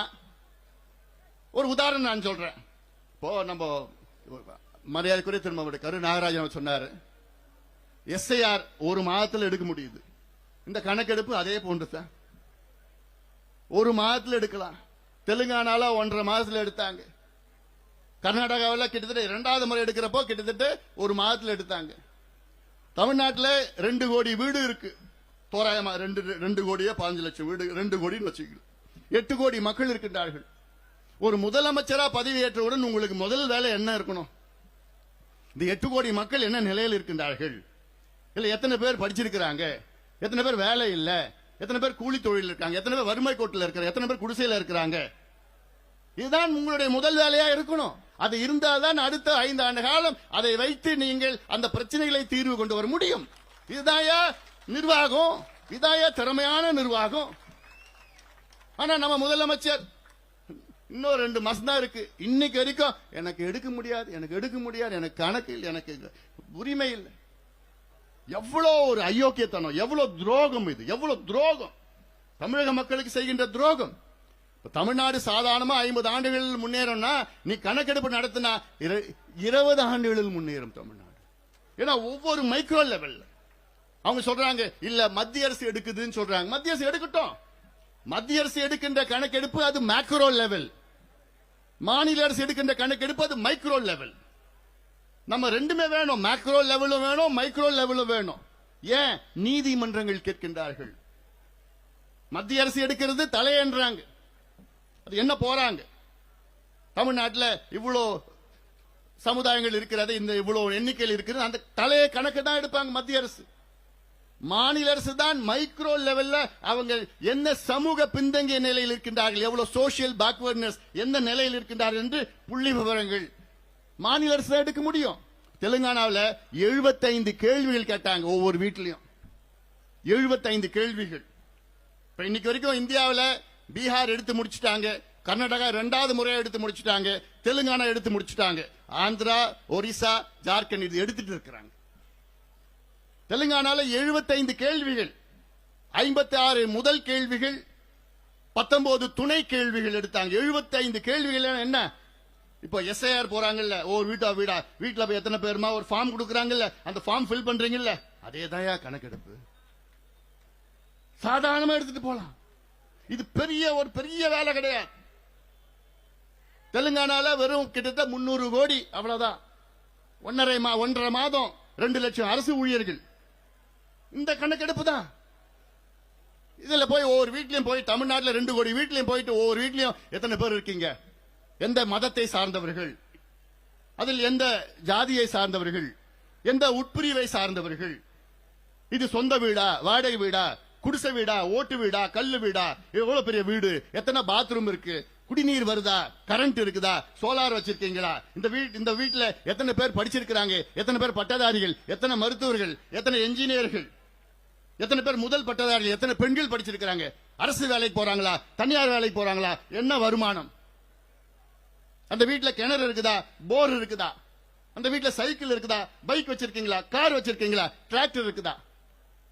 ஒரு உதாரணம் நான் சொல்றேன். இப்போ நம்ம மரியாதைக்குரிய திரும்ப கரு நாகராஜன் சொன்னாரு, எஸ்ஐஆர் ஒரு மாதத்தில் எடுக்க முடியுது. இந்த கணக்கெடுப்பு அதே போன்றுதான், ஒரு மாதத்தில் எடுக்கலாம். தெலுங்கானால 1.5 மாதத்தில் எடுத்தாங்க. கர்நாடகாவில் கிட்டத்தட்ட 2வது முறை எடுக்கிறப்போ கிட்டத்தட்ட ஒரு மாதத்தில் எடுத்தாங்க. தமிழ்நாட்டில் 2 கோடி வீடு இருக்கு. தோராயமா 2 கோடியே 15 லட்சம் வீடு, 2 கோடின்னு வச்சுக்கணும். 8 கோடி மக்கள் இருக்கின்றார்கள். ஒரு முதலமைச்சரா பதவியேற்றவுடன் உங்களுக்கு முதல் வேலை என்ன இருக்கணும்? இந்த 8 கோடி மக்கள் என்ன நிலையில் இருக்கின்றார்கள்? இல்ல எத்தனை பேர் படிச்சிருக்கிறாங்க, எத்தனை பேர் வேலை இல்ல, எத்தனை பேர் கூலி தொழில் இருக்காங்க, எத்தனை பேர் வறுமை கோட்டில் இருக்கிற, எத்தனை பேர் குடிசையில் இருக்கிறாங்க? இதுதான் உங்களுடைய முதல் வேலையா இருக்கணும். அது இருந்தால்தான் அடுத்த 5 ஆண்டு காலம் அதை வைத்து நீங்கள் அந்த பிரச்சனைகளை தீர்வு கொண்டு வர முடியும். இதுதாயா நிர்வாகம், இதாயா திறமையான நிர்வாகம். ஆனா நம்ம முதலமைச்சர் இன்னும் 2 மாசம் தான் இருக்கு. இன்னைக்கு வரைக்கும் எனக்கு எடுக்க முடியாது, எனக்கு எடுக்க முடியாது, எனக்கு கணக்கு இல்லை, எனக்கு உரிமை இல்லை. எவ்வளவு ஒரு அயோக்கியத்தனம், எவ்வளவு துரோகம் இது, எவ்வளவு துரோகம், தமிழக மக்களுக்கு செய்கின்ற துரோகம். தமிழ்நாடு சாதாரணமா 50 ஆண்டுகளில் முன்னேறம்னா, நீ கணக்கெடுப்பு நடத்தினா 20 ஆண்டுகளில் முன்னேறும் தமிழ்நாடு. ஏன்னா ஒவ்வொரு மைக்ரோ லெவல்ல அவங்க சொல்றாங்க, இல்ல மத்திய அரசு எடுக்குதுன்னு சொல்றாங்க. மத்திய அரசு எடுக்கட்டும். மத்திய அரசு எடுக்கின்ற கணக்கெடுப்பு அது மேக்ரோ லெவல், மாநில அரசு எடுக்கின்ற கணக்கெடுப்பு அது மைக்ரோ லெவல். நம்ம ரெண்டுமே வேணும், மேக்ரோ லெவலும் வேணும், மைக்ரோ லெவலும் வேணும். ஏன்? நீதிமன்றங்கள் கேட்கின்றார்கள். மத்திய அரசு எடுக்கிறது தலையன்றாங்க. அது என்ன போறாங்க? தமிழ்நாட்டில் இவ்வளோ சமுதாயங்கள் இருக்கிறது, இந்த இவ்வளவு எண்ணிக்கையில் இருக்கிறது, அந்த தலையை கணக்கு தான் எடுப்பாங்க மத்திய அரசு. மாநில அரசு தான் மைக்ரோ லெவல்ல அவங்க என்ன சமூக பின்தங்கிய நிலையில் இருக்கின்றார்கள், எவ்வளவு சோசியல் பேக்வர்ட்னஸ், எந்த நிலையில் இருக்கின்றார்கள் என்று புள்ளி விவரங்கள் மாநில அரசு தான் எடுக்க முடியும். தெலுங்கானாவில் 75 கேள்விகள் கேட்டாங்க ஒவ்வொரு வீட்டிலையும். 75 கேள்விகள். இப்ப இன்னைக்கு வரைக்கும் இந்தியாவில் பீகார் எடுத்து முடிச்சுட்டாங்க, கர்நாடகா 2வது முறையா எடுத்து முடிச்சுட்டாங்க, தெலுங்கானா எடுத்து முடிச்சுட்டாங்க, ஆந்திரா, ஒரிசா, ஜார்க்கண்ட் இது எடுத்துட்டு இருக்கிறாங்க. தெலுங்கானால 75 கேள்விகள், 56 முதல் கேள்விகள், 19 துணை கேள்விகள் எடுத்தாங்க. 75 கேள்விகள் என்ன? இப்போ எஸ்ஐஆர் போறாங்கல்ல, ஒரு வீட்டுல போய் எத்தனை பேருமா ஒரு ஃபார்ம் கொடுக்கறாங்கல்ல, அந்த ஃபார்ம் ஃபில் பண்றீங்கல்ல, அதேதான் கணக்கெடுப்பு. சாதாரணமா எடுத்துட்டு போலாம். இது ஒரு பெரிய வேலை கிடையாது. தெலுங்கானால வெறும் கிட்டத்தட்ட 300 கோடி, அவ்வளவுதான். 1.5 மாதம் 2 லட்சம் அரசு ஊழியர்கள். இந்த கணக்கெடுப்பு தான். இதுல போய் ஒவ்வொரு வீட்லயும் போய், தமிழ்நாட்டில் 2 கோடி வீட்லயும் போயிட்டு ஒவ்வொரு வீட்லயும் எத்தனை பேர் இருக்கீங்க, எந்த மதத்தை சார்ந்தவர்கள், அதில் எந்த ஜாதியை சார்ந்தவர்கள், எந்த உட்பிரிவை சார்ந்தவர்கள், இது சொந்த வீடா, வாடகை வீடா, குடிசை வீடா, ஓட்டு வீடா, கல்லு வீடா, எவ்வளவு பெரிய வீடு, எத்தனை பாத்ரூம் இருக்கு, குடிநீர் வருதா, கரண்ட் இருக்குதா, சோலார் வச்சிருக்கீங்களா, இந்த வீட்டுல எத்தனை பேர் படிச்சிருக்கிறாங்க, எத்தனை பேர் பட்டதாரிகள், எத்தனை மருத்துவர்கள், எத்தனை என்ஜினியர்கள், எத்தனை பேர் முதல் பட்டதாரிகள், எத்தனை பெண்கள் படிச்சிருக்கிறாங்க, அரசு வேலைக்கு போறாங்களா, தனியார் வேலைக்கு போறாங்களா, என்ன வருமானம், அந்த வீட்டுல கிணறு இருக்குதா, போர் இருக்குதா, அந்த வீட்டுல சைக்கிள் இருக்குதா, பைக் வச்சிருக்கீங்களா, கார் வச்சிருக்கீங்களா, டிராக்டர் இருக்குதா,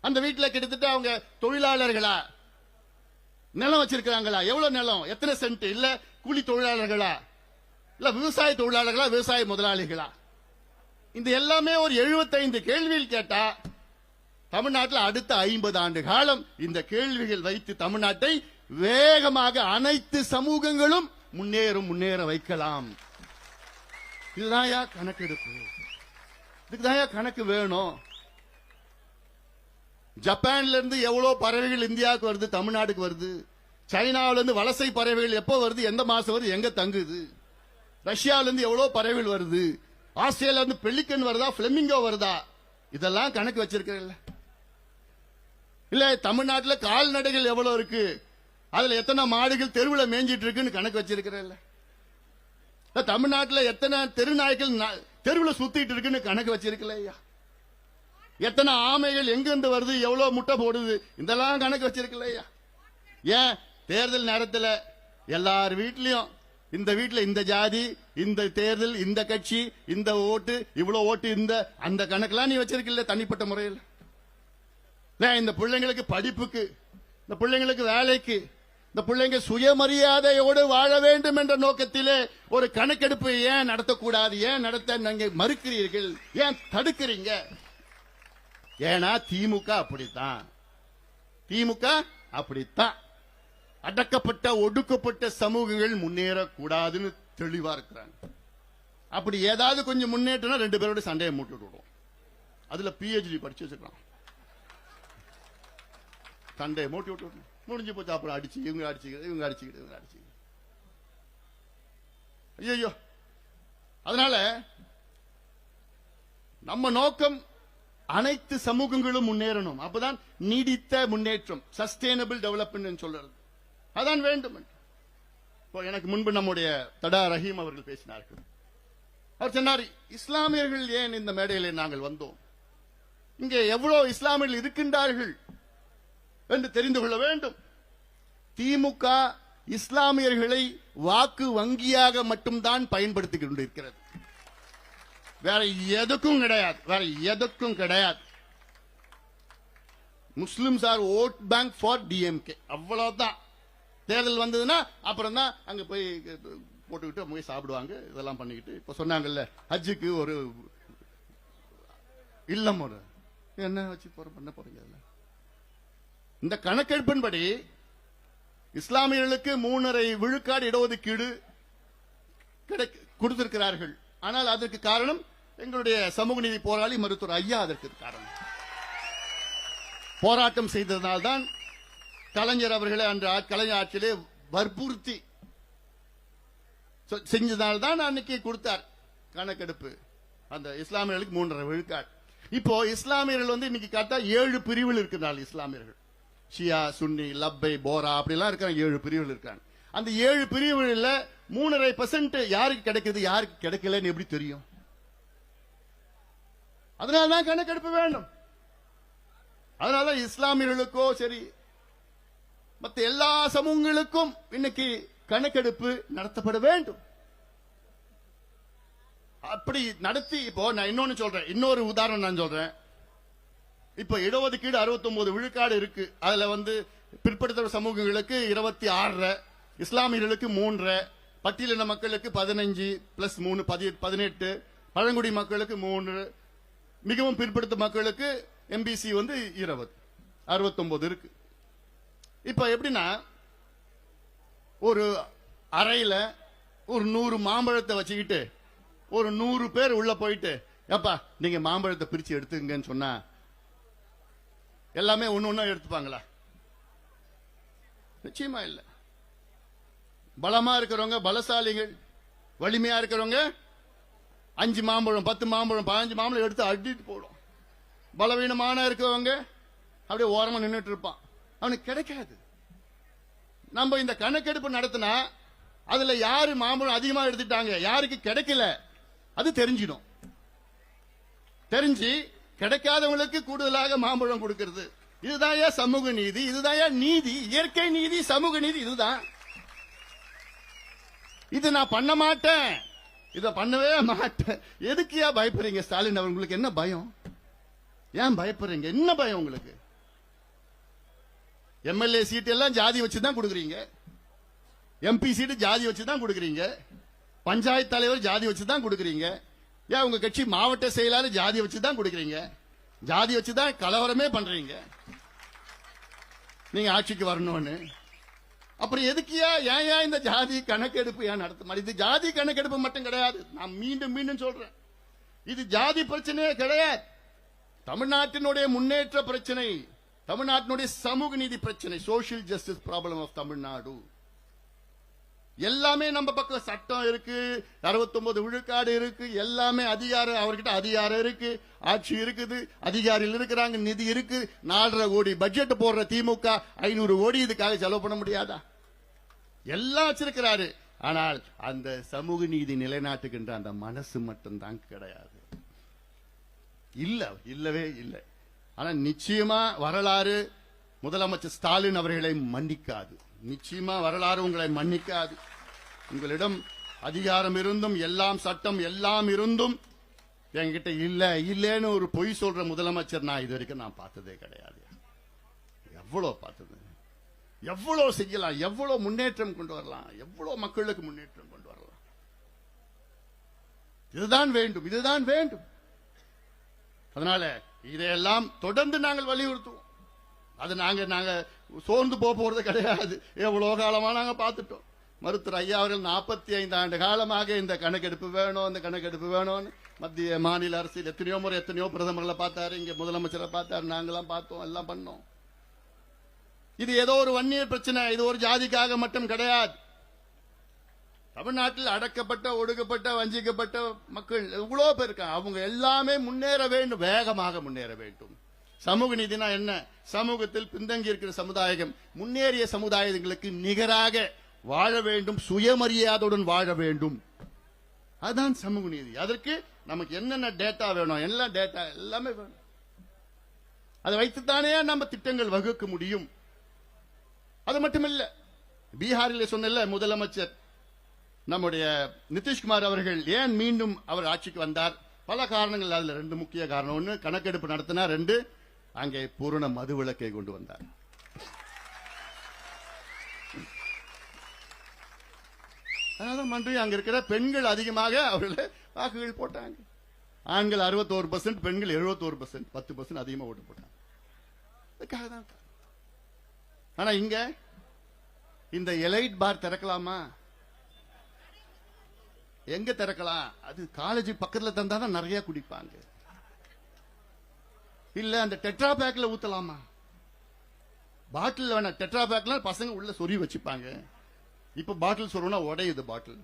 அந்த வீட்டுல கிட்டத்தட்ட அவங்க தொழிலாளர்களா, நிலம் வச்சிருக்கிறாங்களா, எவ்வளவு நிலம், எத்தனை சென்ட், இல்ல கூலி தொழிலாளர்களா, இல்ல விவசாய தொழிலாளர்களா, விவசாய முதலாளிகளா, இந்த எல்லாமே ஒரு 75 கேள்விகள் கேட்டா தமிழ்நாட்டில் அடுத்த 50 ஆண்டு காலம் இந்த கேள்விகள் வைத்து தமிழ்நாட்டை வேகமாக அனைத்து சமூகங்களும் முன்னேற வைக்கலாம். இதுதான் கணக்கெடுப்பு. இதுக்குதான் கணக்கு வேணும். ஜப்பான்ல இருந்து எவ்வளவு பறவைகள் இந்தியாவுக்கு வருது, தமிழ்நாட்டுக்கு வருது. சைனாவில இருந்து வலசை பறவைகள் எப்போ வருது, எந்த மாசம் வருது, எங்க தங்குது? ரஷ்யாவில இருந்து எவ்வளவு பறவைகள் வருது? ஆஸ்திரேலியா இருந்து பெலிக்கன் வருதா, பிளமிங்கோ வருதா? இதெல்லாம் கணக்கு வச்சிருக்கிறல்ல. இல்ல தமிழ்நாட்டில் கால்நடைகள் எவ்வளவு இருக்கு, அதுல எத்தனை மாடுகள் தெருவில் மேய்ஞ்சிட்டு இருக்குன்னு கணக்கு வச்சிருக்கிறல்ல. தமிழ்நாட்டில் எத்தனை தெருநாய்கள் தெருவில் சுத்திட்டு இருக்குன்னு கணக்கு வச்சிருக்கல. எத்தனை ஆமைகள் எங்கிருந்து வருது, எவ்வளவு முட்டை போடுது, இதெல்லாம் கணக்கு வச்சிருக்கல. ஏன் தேர்தல் நேரத்தில் எல்லார் வீட்லயும் இந்த வீட்டில் இந்த ஜாதி, இந்த தேர்தல், இந்த கட்சி, இந்த ஓட்டு, இவ்வளவு ஓட்டு, இந்த அந்த கணக்கெல்லாம் நீ வச்சிருக்கல தனிப்பட்ட முறையில். இந்த பிள்ளைங்களுக்கு படிப்புக்கு, இந்த பிள்ளைங்களுக்கு வேலைக்கு, இந்த பிள்ளைங்க சுயமரியாதையோடு வாழ வேண்டும் என்ற நோக்கத்திலே ஒரு கணக்கெடுப்பு ஏன் நடத்தக்கூடாது, ஏன் நடத்த நீங்க மறுக்கிறீர்கள், ஏன் தடுக்கிறீங்க? ஏன்னா திமுக அப்படித்தான், திமுக அப்படித்தான். அடக்கப்பட்ட ஒடுக்கப்பட்ட சமூகங்கள் முன்னேறக்கூடாதுன்னு தெளிவா இருக்கிறாங்க. அப்படி ஏதாவது கொஞ்சம் முன்னேற்றம் 2 பேரோட சண்டையை மூட்டு விடுவோம். அதுல PhD படிச்சு வச்சிருக்கான், சண்டையை மூட்டி விட்டு முடிஞ்சு போச்சு. அப்புறம் அடிச்சு இவங்க அடிச்சுக்கிட்டு இவங்க அடிச்சுக்கிட்டு இவங்க அடிச்சு. ஐயோ, அதனால நம்ம நோக்கம் அனைத்து சமூகங்களும் முன்னேறணும். அப்பதான் நீடித்த முன்னேற்றம், சஸ்டைனபிள் டெவலப்மெண்ட் சொல்றது, அதான் வேண்டும். எனக்கு முன்பு நம்முடைய தடா ரஹீம் அவர்கள் பேசினார்கள். அவர் சொன்னார், இஸ்லாமியர்கள் ஏன் இந்த மேடையில் நாங்கள் வந்தோம், இங்கே எவ்வளவு இஸ்லாமியர்கள் இருக்கின்றார்கள் என்று தெரிந்து கொள்ள வேண்டும். திமுக இஸ்லாமியர்களை வாக்கு வங்கியாக மட்டும்தான் பயன்படுத்திக் கொண்டிருக்கிறது, வேற எதுக்கும் கிடையாது, வேற எதுக்கும் கிடையாது. Muslims are vote bank for DMK, அவ்வளவுதான். தேர்தல் வந்ததுன்னா அப்புறம் தான் அங்க போய் போட்டுக்கிட்டு போய் சாப்பிடுவாங்க, இதெல்லாம் பண்ணிக்கிட்டு. இப்ப சொன்னாங்கல்ல ஹஜ்ஜுக்கு ஒரு இல்லம், ஒரு என்ன வச்சு பண்ண போறீங்க. இந்த கணக்கெடுப்பின்படி இஸ்லாமியர்களுக்கு 3.5 விழுக்காடு இடஒதுக்கீடு கொடுத்திருக்கிறார்கள். ஆனால் அதற்கு காரணம் எங்களுடைய சமூக நீதி போராளி மருத்துவர் ஐயா. அதற்கு காரணம் போராட்டம் செய்ததனால்தான் கலைஞர் அவர்களை அன்று கலைஞர் ஆட்சியிலே வற்புறுத்தி செஞ்சதால்தான் அன்னைக்கு கொடுத்தார் கணக்கெடுப்பு. அந்த இஸ்லாமியர்களுக்கு 3.5 விழுக்காடு. இப்போ இஸ்லாமியர்கள் இன்னைக்கு கரெக்டா 7 பிரிவில் இருக்கிறார்கள். இஸ்லாமியர்கள் ஷியா, சுன்னி, லப்பை, போரா அப்படிலாம் இருக்காங்க. 7 பிரிவுகள் இருக்காங்க. அந்த 7 பிரிவுகளில் 3.5% யாருக்கு கிடைக்குது, யாருக்கு கிடைக்கலன்னு எப்படி தெரியும்? அதனால்தான் கணக்கெடுப்பு வேண்டும். அதனால இஸ்லாமியர்களுக்கோ சரி மற்ற எல்லா சமூகங்களுக்கும் இன்னைக்கு கணக்கெடுப்பு நடத்தப்பட வேண்டும். அப்படி நடத்தி, இப்போ நான் இன்னொன்னு சொல்றேன், இன்னொரு உதாரணம் நான் சொல்றேன். இப்ப இடஒதுக்கீடு 69 விழுக்காடு இருக்கு. அதுல பிற்படுத்தப்பட்ட சமூகங்களுக்கு 26, இஸ்லாமியர்களுக்கு 3, பட்டியலின மக்களுக்கு 15 பிளஸ் 3 18, பழங்குடி மக்களுக்கு 3, மிகவும் பிற்படுத்த மக்களுக்கு MBC 20, 69 இருக்கு. இப்ப எப்படின்னா ஒரு அறையில ஒரு 100 மாம்பழத்தை வச்சுக்கிட்டு ஒரு 100 பேர் உள்ள போயிட்டு, ஏப்பா நீங்க மாம்பழத்தை பிரிச்சு எடுத்துங்கன்னு சொன்னா எல்லாமே ஒண்ணு எடுத்துப்பாங்களா? நிச்சயமா இல்ல. பலமா இருக்கிறவங்க, பலசாலிகள், வலிமையா இருக்கிறவங்க 5 மாம்பழம் 10 மாம்பழம் 15 மாம்பழம் எடுத்து அடிட்டு போடும். பலவீனமான இருக்கிறவங்க அப்படியே ஓரமா நின்றுட்டு இருப்பான், அவனுக்கு கிடைக்காது. நம்ம இந்த கணக்கெடுப்பு நடத்தினா அதுல யாரு மாம்பழம் அதிகமா எடுத்துட்டாங்க, யாருக்கு கிடைக்கல அது தெரிஞ்சிடும். தெரிஞ்சு கிடைக்காதவங்களுக்கு கூடுதலாக மாம்பழம் கொடுக்கிறது. இதுதான் சமூக நீதி, இதுதான் நீதி, இயற்கை நீதி, சமூக நீதி. இதுதான். இது நான் பண்ண மாட்டேன், இத பண்ணவே மாட்டேன். எதுக்கியா பயப்படுறீங்க? ஸ்டாலின் அவர்களுக்கு என்ன பயம்? ஏன் பயப்படுறீங்க? என்ன பயம் உங்களுக்கு? MLA சீட் எல்லாம் ஜாதி வச்சுதான் கொடுக்குறீங்க, MP சீட்டு ஜாதி வச்சுதான் கொடுக்குறீங்க, பஞ்சாயத்து தலைவர் ஜாதி வச்சுதான் கொடுக்குறீங்க. ஏன் உங்க கட்சி மாவட்ட செயலாளர் ஜாதி வச்சுதான் கொடுக்குறீங்க, ஜாதி வச்சுதான் கலவரமே பண்றீங்க நீங்க ஆட்சிக்கு வரணும்னு. அப்புறம் எதுக்கியா ஏன் இந்த ஜாதி கணக்கெடுப்பு ஏன் நடத்த? இது ஜாதி கணக்கெடுப்பு மட்டும் கிடையாது, நான் மீண்டும் மீண்டும் சொல்றேன், இது ஜாதி பிரச்சனையே கிடையாது. தமிழ்நாட்டினுடைய முன்னேற்ற பிரச்சனை, தமிழ்நாட்டினுடைய சமூக நீதி பிரச்சனை, social justice problem of Tamil Nadu. எல்லாமே நம்ம பக்கம் சட்டம் இருக்கு, 69 விழுக்காடு இருக்கு, எல்லாமே அதிகாரம், அவர்கிட்ட அதிகாரம் இருக்கு, ஆட்சி இருக்குது, அதிகாரிகள் இருக்கிறாங்க, நிதி இருக்கு. 4.5 கோடி பட்ஜெட் போடுற திமுக 500 கோடி இதுக்காக செலவு பண்ண முடியாதா? எல்லாம் வச்சிருக்கிறாரு. ஆனால் அந்த சமூக நீதி நிலைநாட்டுகின்ற அந்த மனசு மட்டும்தான் கிடையாது. இல்லவே இல்லை. ஆனா நிச்சயமா வரலாறு முதலமைச்சர் ஸ்டாலின் அவர்களை மன்னிக்காது. நிச்சயமா வரலாறு உங்களை மன்னிக்காது. உங்களிடம் அதிகாரம் இருந்தும், எல்லாம் சட்டம் எல்லாம் இருந்தும் என்கிட்ட இல்லன்னு ஒரு பொய் சொல்ற முதலமைச்சர் நான் இது வரைக்கும் நான் பார்த்ததே கிடையாது. எவ்வளவு பார்த்தது, எவ்வளவு செய்யலாம், எவ்வளவு முன்னேற்றம் கொண்டு வரலாம், எவ்வளவு மக்களுக்கு முன்னேற்றம் கொண்டு வரலாம். இதுதான் வேண்டும், இதுதான் வேண்டும். அதனால இதையெல்லாம் தொடர்ந்து நாங்கள் வலியுறுத்துவோம். அது நாங்க சோர்ந்து போறது கிடையாது. எவ்வளவு காலமா நாங்க பார்த்துட்டோம். மருத்துவர் ஐயா அவர்கள் 45 ஆண்டு காலமாக இந்த கணக்கெடுப்பு வேணும், இந்த கணக்கெடுப்பு வேணும்னு மத்திய மாநில அரசு எத்தனையோ முறை எத்தனையோ பிரதமர்களை பார்த்தாரு, இங்க முதலமைச்சரை பார்த்தாரு, நாங்கெல்லாம் பார்த்தோம், எல்லாம் பண்ணோம். இது ஏதோ ஒரு வன்னியர் பிரச்சனை, இது ஒரு ஜாதிக்காக மட்டும் கிடையாது. தமிழ்நாட்டில் அடக்கப்பட்ட, ஒடுக்கப்பட்ட, வஞ்சிக்கப்பட்ட மக்கள் எவ்வளவு பேர் இருக்காங்க. அவங்க எல்லாமே முன்னேற வேண்டும், வேகமாக முன்னேற வேண்டும். சமூக நீதினா என்ன? சமூகத்தில் பின்தங்கி இருக்கிற சமுதாயம் முன்னேறிய சமுதாயங்களுக்கு நிகராக வாழ வேண்டும், சுயமரியாதையுடன் வாழ வேண்டும். அதுதான் சமூக நீதி. அதற்கு நமக்கு என்னென்ன டேட்டா வேணும், எல்லா டேட்டா எல்லாமே வேணும். அதை வைத்துத்தானே நம்ம திட்டங்கள் வகுக்க முடியும். அது மட்டுமில்ல, பீகாரில் சொன்ன முதலமைச்சர் நம்முடைய நிதிஷ்குமார் அவர்கள் ஏன் மீண்டும் அவர் ஆட்சிக்கு வந்தார்? பல காரணங்கள். அதுல 2 முக்கிய காரணம். 1, கணக்கெடுப்பு நடத்தினார். 2, அங்கே பூரண மது விலக்கை கொண்டு வந்தார். அதனால மன்றி அங்க இருக்கிற பெண்கள் அதிகமாக அவர்களை வாக்குகள் போட்டாங்க. ஆண்கள் 61%, பெண்கள் 71%, 10% அதிகமாக ஓட்டு போட்டாங்க. அதுக்காக தான். ஆனா இங்க இந்த எலைட் பார் திறக்கலாமா? எங்க திறக்கலாம்? அது காலேஜ் பக்கத்துல தந்தாதான் நிறைய குடிப்பாங்க. இல்ல அந்த டெட்ரா பேக்ல ஊத்தலாமா? பாட்டில் வேணா, டெட்ரா பேக்ல பசங்க உள்ள சொறி வச்சுப்பாங்க. இப்ப பாட்டில் சொருனா உடையுது பாட்டில்.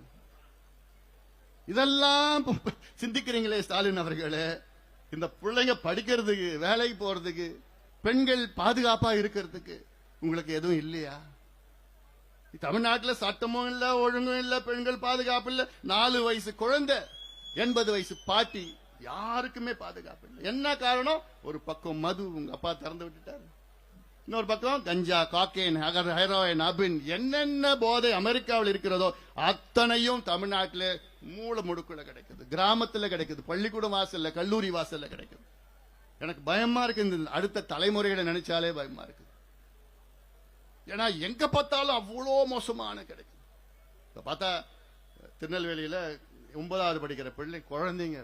இதெல்லாம் சிந்திக்கிறீங்களே ஸ்டாலின் அவர்களே. இந்த பிள்ளைங்க படிக்கிறதுக்கு, வேலைக்கு போறதுக்கு, பெண்கள் பாதுகாப்பா இருக்கிறதுக்கு உங்களுக்கு எதுவும் இல்லையா? தமிழ்நாட்டில் சட்டமும் இல்ல, ஒழுங்கும் இல்ல, பெண்கள் பாதுகாப்பு இல்ல. 4 வயசு குழந்தை, 80 வயசு பாட்டி, யாருக்குமே பாதுகாப்பு இல்லை. என்ன காரணம்? ஒரு பக்கம் மது உங்க அப்பா திறந்து விட்டுட்டாரு, இன்னொரு பக்கம் கஞ்சா, காக்கேன், ஹெரோயின், அபின், என்னென்ன போதை அமெரிக்காவில் இருக்கிறதோ அத்தனையும் தமிழ்நாட்டில் மூல முடுக்குல கிடைக்குது, கிராமத்தில் கிடைக்குது, பள்ளிக்கூடம் வாசல்ல, கல்லூரி வாசல்ல கிடைக்குது. எனக்கு பயமா இருக்கு. இந்த அடுத்த தலைமுறைகளை நினைச்சாலே பயமா இருக்கு. ஏன்னா எங்க பார்த்தாலும் அவ்வளோ மோசமான கிடைக்கும். இப்ப பார்த்தா திருநெல்வேலியில 9வது படிக்கிற பிள்ளை, குழந்தைங்க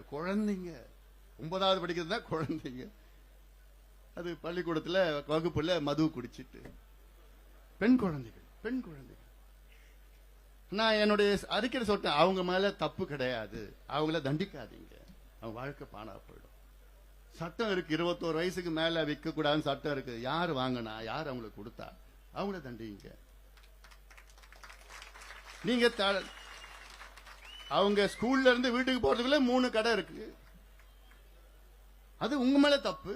9வது படிக்கிறது தான் குழந்தைங்க. அது பள்ளிக்கூடத்துல வகுப்புல மது குடிச்சிட்டு பெண் குழந்தைகள். நான் என்னுடைய அறிக்கை சொல்லிட்டேன், அவங்க மேல தப்பு கிடையாது, அவங்கள தண்டிக்காதீங்க, அவங்க வாழ்க்கை பானா போயிடும். சட்டம் இருக்கு, 21 வயசுக்கு மேல விற்க கூடாதுன்னு சட்டம் இருக்கு. யார் வாங்கினா, யார் அவங்களுக்கு கொடுத்தா, அவங்கள தண்டிங்க. நீங்க அவங்க ஸ்கூல்ல இருந்து வீட்டுக்கு போறதுக்குள்ள 3 கடை இருக்கு, அது உங்க மேல தப்பு.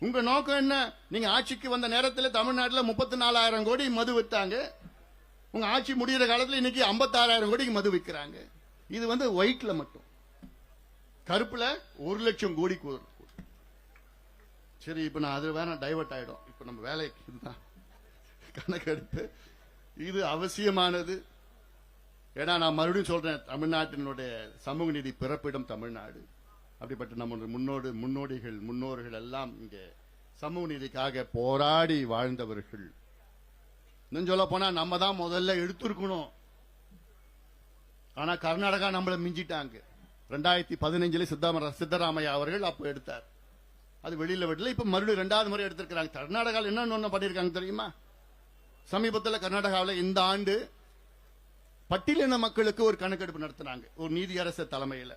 உங்க நோக்கம் என்ன? நீங்க ஆட்சிக்கு வந்த நேரத்தில் தமிழ்நாட்டில் 34,000 கோடி மது வித்தாங்க. உங்க ஆட்சி முடிகிற காலத்தில் இன்னைக்கு 56,000 கோடிக்கு மது விற்கிறாங்க. இது ஒயிட்ல மட்டும், கருப்புல 1 லட்சம் கோடிக்கு. சரி, இப்ப நான் அது வேற டைவர்ட் ஆயிடும். இப்ப நம்ம வேலைக்கு இதுதான் கணக்கெடுப்பு, இது அவசியமானது. ஏன்னா நான் மறுபடியும் சொல்றேன், தமிழ்நாட்டினுடைய சமூக நீதி பிறப்பிடம் தமிழ்நாடு. அப்படிப்பட்ட நம்ம முன்னோர்கள் எல்லாம் இங்கே சமூக நீதிக்காக போராடி வாழ்ந்தவர்கள். இன்னும் சொல்ல போனா நம்ம தான் முதல்ல எடுத்திருக்கணும். ஆனா கர்நாடகா நம்மள மிஞ்சிட்டாங்க. 2015 சித்தராமையா அவர்கள் அப்ப எடுத்தார், அது வெளியில விடல. இப்ப மறுபடியும் 2வது முறை எடுத்திருக்கிறாங்க. கர்நாடகாவில் என்ன பண்ணிருக்காங்க தெரியுமா? சமீபத்தில் கர்நாடகாவில் இந்த ஆண்டு பட்டியலின மக்களுக்கு ஒரு கணக்கெடுப்பு நடத்தினாங்க, ஒரு நீதியரசர் தலைமையில்.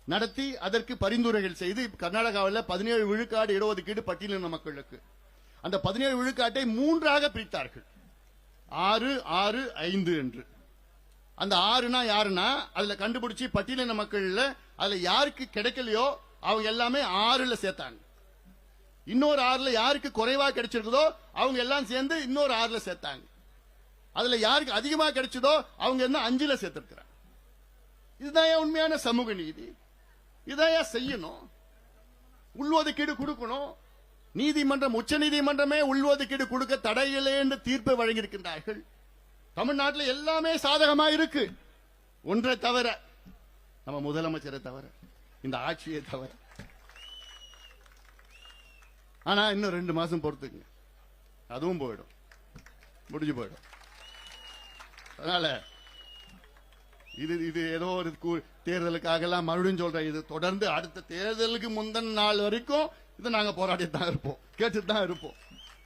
நடத்தி அதற்கு பரிந்துரைகள் செய்து கர்நாடகாவில் 17 விழுக்காடு இடஒதுக்கீடு பட்டியலின மக்களுக்கு. அந்த 17 விழுக்காட்டை 3ஆக பிரித்தார்கள், 6, 6, 5 என்று. அந்த 6னா யாருன்னா அதுல கண்டுபிடிச்சி பட்டியலின மக்கள்ல அதுல யாருக்கு கிடைக்கலையோ அவங்க எல்லாமே 6ல சேர்த்தாங்க. இன்னொரு 6ல யாருக்கு குறைவா கிடைச்சிருக்குதோ அவங்க எல்லாம் சேர்ந்து இன்னொரு 6ல சேர்த்தாங்க. அதுல யாருக்கு அதிகமா கிடைச்சதோ அவங்க என்ன 5ல சேர்த்திருக்கிறாங்க. இதுதான் உண்மையான சமூக நீதி. இதையா செய்யணும். உள்ஒதுக்கீடு கொடுக்கணும். நீதிமன்றம், உச்ச நீதிமன்றமே உள்ஒதுக்கீடு கொடுக்க தடையில்லை என்று தீர்ப்பை வழங்கியிருக்கின்றார்கள். தமிழ்நாட்டில் எல்லாமே சாதகமா இருக்கு, ஒன்றை தவிர நம்ம முதலமைச்சரை தவிர, இந்த ஆட்சியை தவிர. ஆனா இன்னும் 2 மாசம் பொறுத்துங்க, அதுவும் போயிடும், முடிஞ்சு போயிடும். அதனால இது ஏதோ ஒரு தேர்தலுக்காக எல்லாம் மறுபடியும் சொல்றேன். இது தொடர்ந்து அடுத்த தேர்தலுக்கு முந்தின நாள் வரைக்கும் இது நாங்க போராடிட்டு தான் இருப்போம், கேட்டுட்டு தான் இருப்போம்.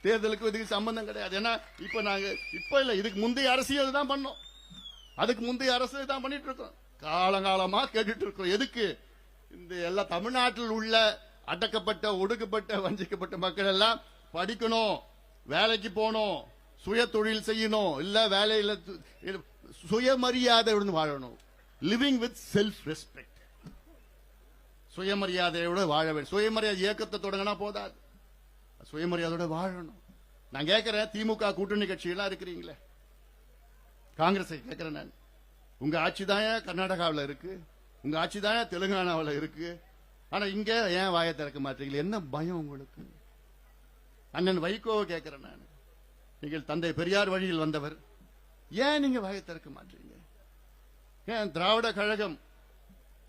தேர்தலுக்கு இதுக்கு சம்பந்தம் கிடையாது. ஏன்னா இப்ப இல்ல, இதுக்கு முந்தைய அரசியல் தான் பண்ணோம், அதுக்கு முந்தைய அரசியல் தான் பண்ணிட்டு இருக்கோம், காலங்காலமா கேட்டுட்டு இருக்கோம். எதுக்கு? இந்த எல்லா தமிழ்நாட்டில் உள்ள அடக்கப்பட்ட, ஒடுக்கப்பட்ட, வஞ்சிக்கப்பட்ட மக்கள் எல்லாம் படிக்கணும், வேலைக்கு போகணும், சுய தொழில் செய்யணும், இல்ல வேலையில சுயமரியாதையுடன் வாழணும். லிவிங் வித் செல்ஃப் ரெஸ்பெக்ட், சுயமரியாதையோட வாழ வேண்டும். சுயமரியாதை இயக்கத்தை தொடங்கினா போதாது, சுயமரியாதையோட வாழணும். நான் கேட்கிறேன், திமுக கூட்டணி கட்சியெல்லாம் இருக்கிறீங்களே, காங்கிரஸை கேட்கிறேன் நான், உங்க ஆட்சி தான் கர்நாடகாவில் இருக்கு, உங்க ஆட்சி தான் தெலுங்கானாவில் இருக்கு, ஆனா இங்க ஏன் வாயை திறக்க மாட்டீங்களா? என்ன பயம் உங்களுக்கு? அண்ணன் வைகோவை கேட்கிறேன் நான், நீங்கள் தந்தை பெரியார் வழியில் வந்தவர், ஏன் நீங்க வாயை திறக்க மாட்டீங்க? ஏன் திராவிட கழகம்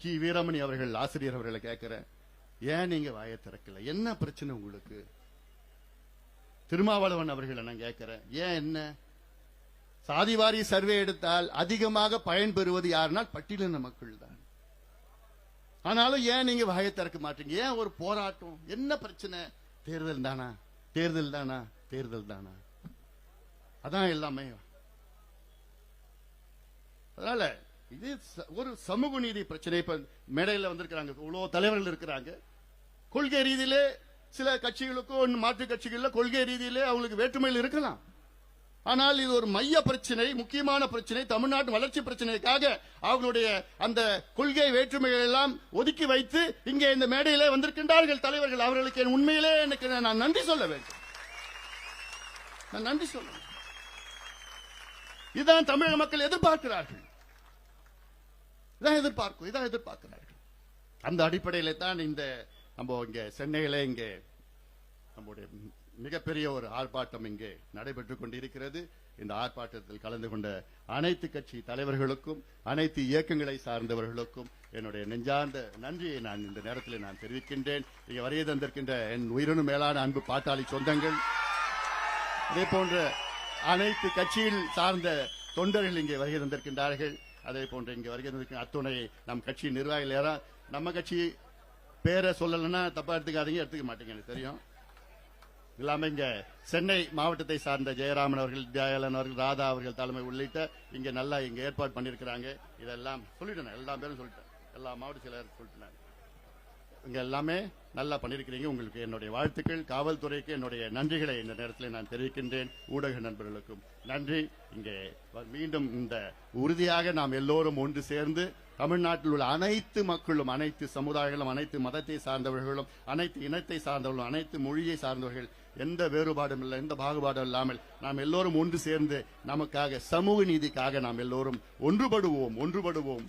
கி வீரமணி அவர்கள், ஆசிரியர் அவர்களை கேட்கிறேன், ஏன் நீங்க வாயை திறக்கல? என்ன பிரச்சனை உங்களுக்கு? திருமாவளவன் அவர்களை நான் கேட்கிறேன், ஏன்? என்ன சாதிவாரி சர்வே எடுத்தால் அதிகமாக பயன் பெறுவது யாருனால் பட்டியலின மக்கள் தான். ஆனாலும் ஏன் நீங்க வாயை திறக்க மாட்டீங்க? ஏன் ஒரு போராட்டம்? என்ன பிரச்சனை? தேர்தல் தானா, தேர்தல் தானா, தேர்தல் தானா, அதான் எல்லாமே. அதனால இது ஒரு சமூக நீதி பிரச்சனை. இப்ப மேடையில் வந்திருக்கிறாங்க, இவ்வளவு தலைவர்கள் இருக்கிறாங்க. கொள்கை ரீதியிலே சில கட்சிகளுக்கும் மாற்று கட்சிகள் கொள்கை ரீதியிலே அவங்களுக்கு வேற்றுமையில் இருக்கலாம். ஆனால் இது ஒரு மைய பிரச்சனை, முக்கியமான பிரச்சனை, தமிழ்நாட்டு வளர்ச்சி பிரச்சனைக்காக அவங்களுடைய அந்த கொள்கை வேற்றுமைகள் எல்லாம் ஒதுக்கி வைத்து இங்கே இந்த மேடையிலே வந்திருக்கின்றார்கள் தலைவர்கள். அவர்களுக்கு உண்மையிலே எனக்கு நான் நன்றி சொல்ல வேண்டும், நான் நன்றி சொல்ல. இதுதான் தமிழக மக்கள் எதிர்பார்க்கிறார்கள், இதான் எதிர்பார்க்கிறார்கள். அந்த அடிப்படையில தான் இந்த நம்ம இங்க சென்னையில இங்கே நம்முடைய மிகப்பெரிய ஒரு ஆர்ப்பாட்டம் இங்கே நடைபெற்றுக் கொண்டிருக்கிறது. இந்த ஆர்ப்பாட்டத்தில் கலந்து கொண்ட அனைத்து கட்சி தலைவர்களுக்கும், அனைத்து இயக்கங்களை சார்ந்தவர்களுக்கும் என்னுடைய நெஞ்சார்ந்த நன்றியை நான் இந்த நேரத்தில் நான் தெரிவிக்கின்றேன். இங்கே வருகை தந்திருக்கின்ற என் உயிரினும் மேலான அன்பு பாட்டாளி சொந்தங்கள், இதே போன்ற அனைத்து கட்சியில் சார்ந்த தொண்டர்கள் இங்கே வருகை தந்திருக்கின்றார்கள். அதே போன்று இங்கே வருகை தந்திருக்கிற அத்துணை நம் கட்சி நிர்வாகிகள். யாரும் நம்ம கட்சி பேரை சொல்லலைன்னா தப்பா எடுத்துக்காதீங்க, எடுத்துக்க மாட்டீங்க, எனக்கு தெரியும். இல்லாம இங்க சென்னை மாவட்டத்தை சார்ந்த ஜெயராமன் அவர்கள், தயாளன் அவர்கள், ராதா அவர்கள் தலைமை உள்ளிட்ட இங்க நல்லா இங்க ஏற்பாடு பண்ணிருக்கிறாங்க. இதெல்லாம் சொல்லிட்டேன், எல்லா பேரும் சொல்லிட்டேன், எல்லா மாவட்ட செயலர் சொல்லிட்டேன். இங்க எல்லாமே நல்லா பண்ணிருக்கிறீங்க. உங்களுக்கு என்னுடைய வாழ்த்துக்கள். காவல்துறைக்கு என்னுடைய நன்றிகளை இந்த நேரத்தில் நான் தெரிவிக்கின்றேன். ஊடக நண்பர்களுக்கும் நன்றி. இங்கே மீண்டும் இந்த உறுதியாக நாம் எல்லோரும் ஒன்று சேர்ந்து தமிழ்நாட்டில் உள்ள அனைத்து மக்களும், அனைத்து சமுதாயங்களும், அனைத்து மதத்தை சார்ந்தவர்களும், அனைத்து இனத்தை சார்ந்தவர்களும், அனைத்து மொழியை சார்ந்தவர்கள், எந்த வேறுபாடும் இல்லை, எந்த பாகுபாடும் இல்லாமல் நாம் எல்லோரும் ஒன்று சேர்ந்து நமக்காக, சமூக நீதிக்காக நாம் எல்லோரும் ஒன்றுபடுவோம்.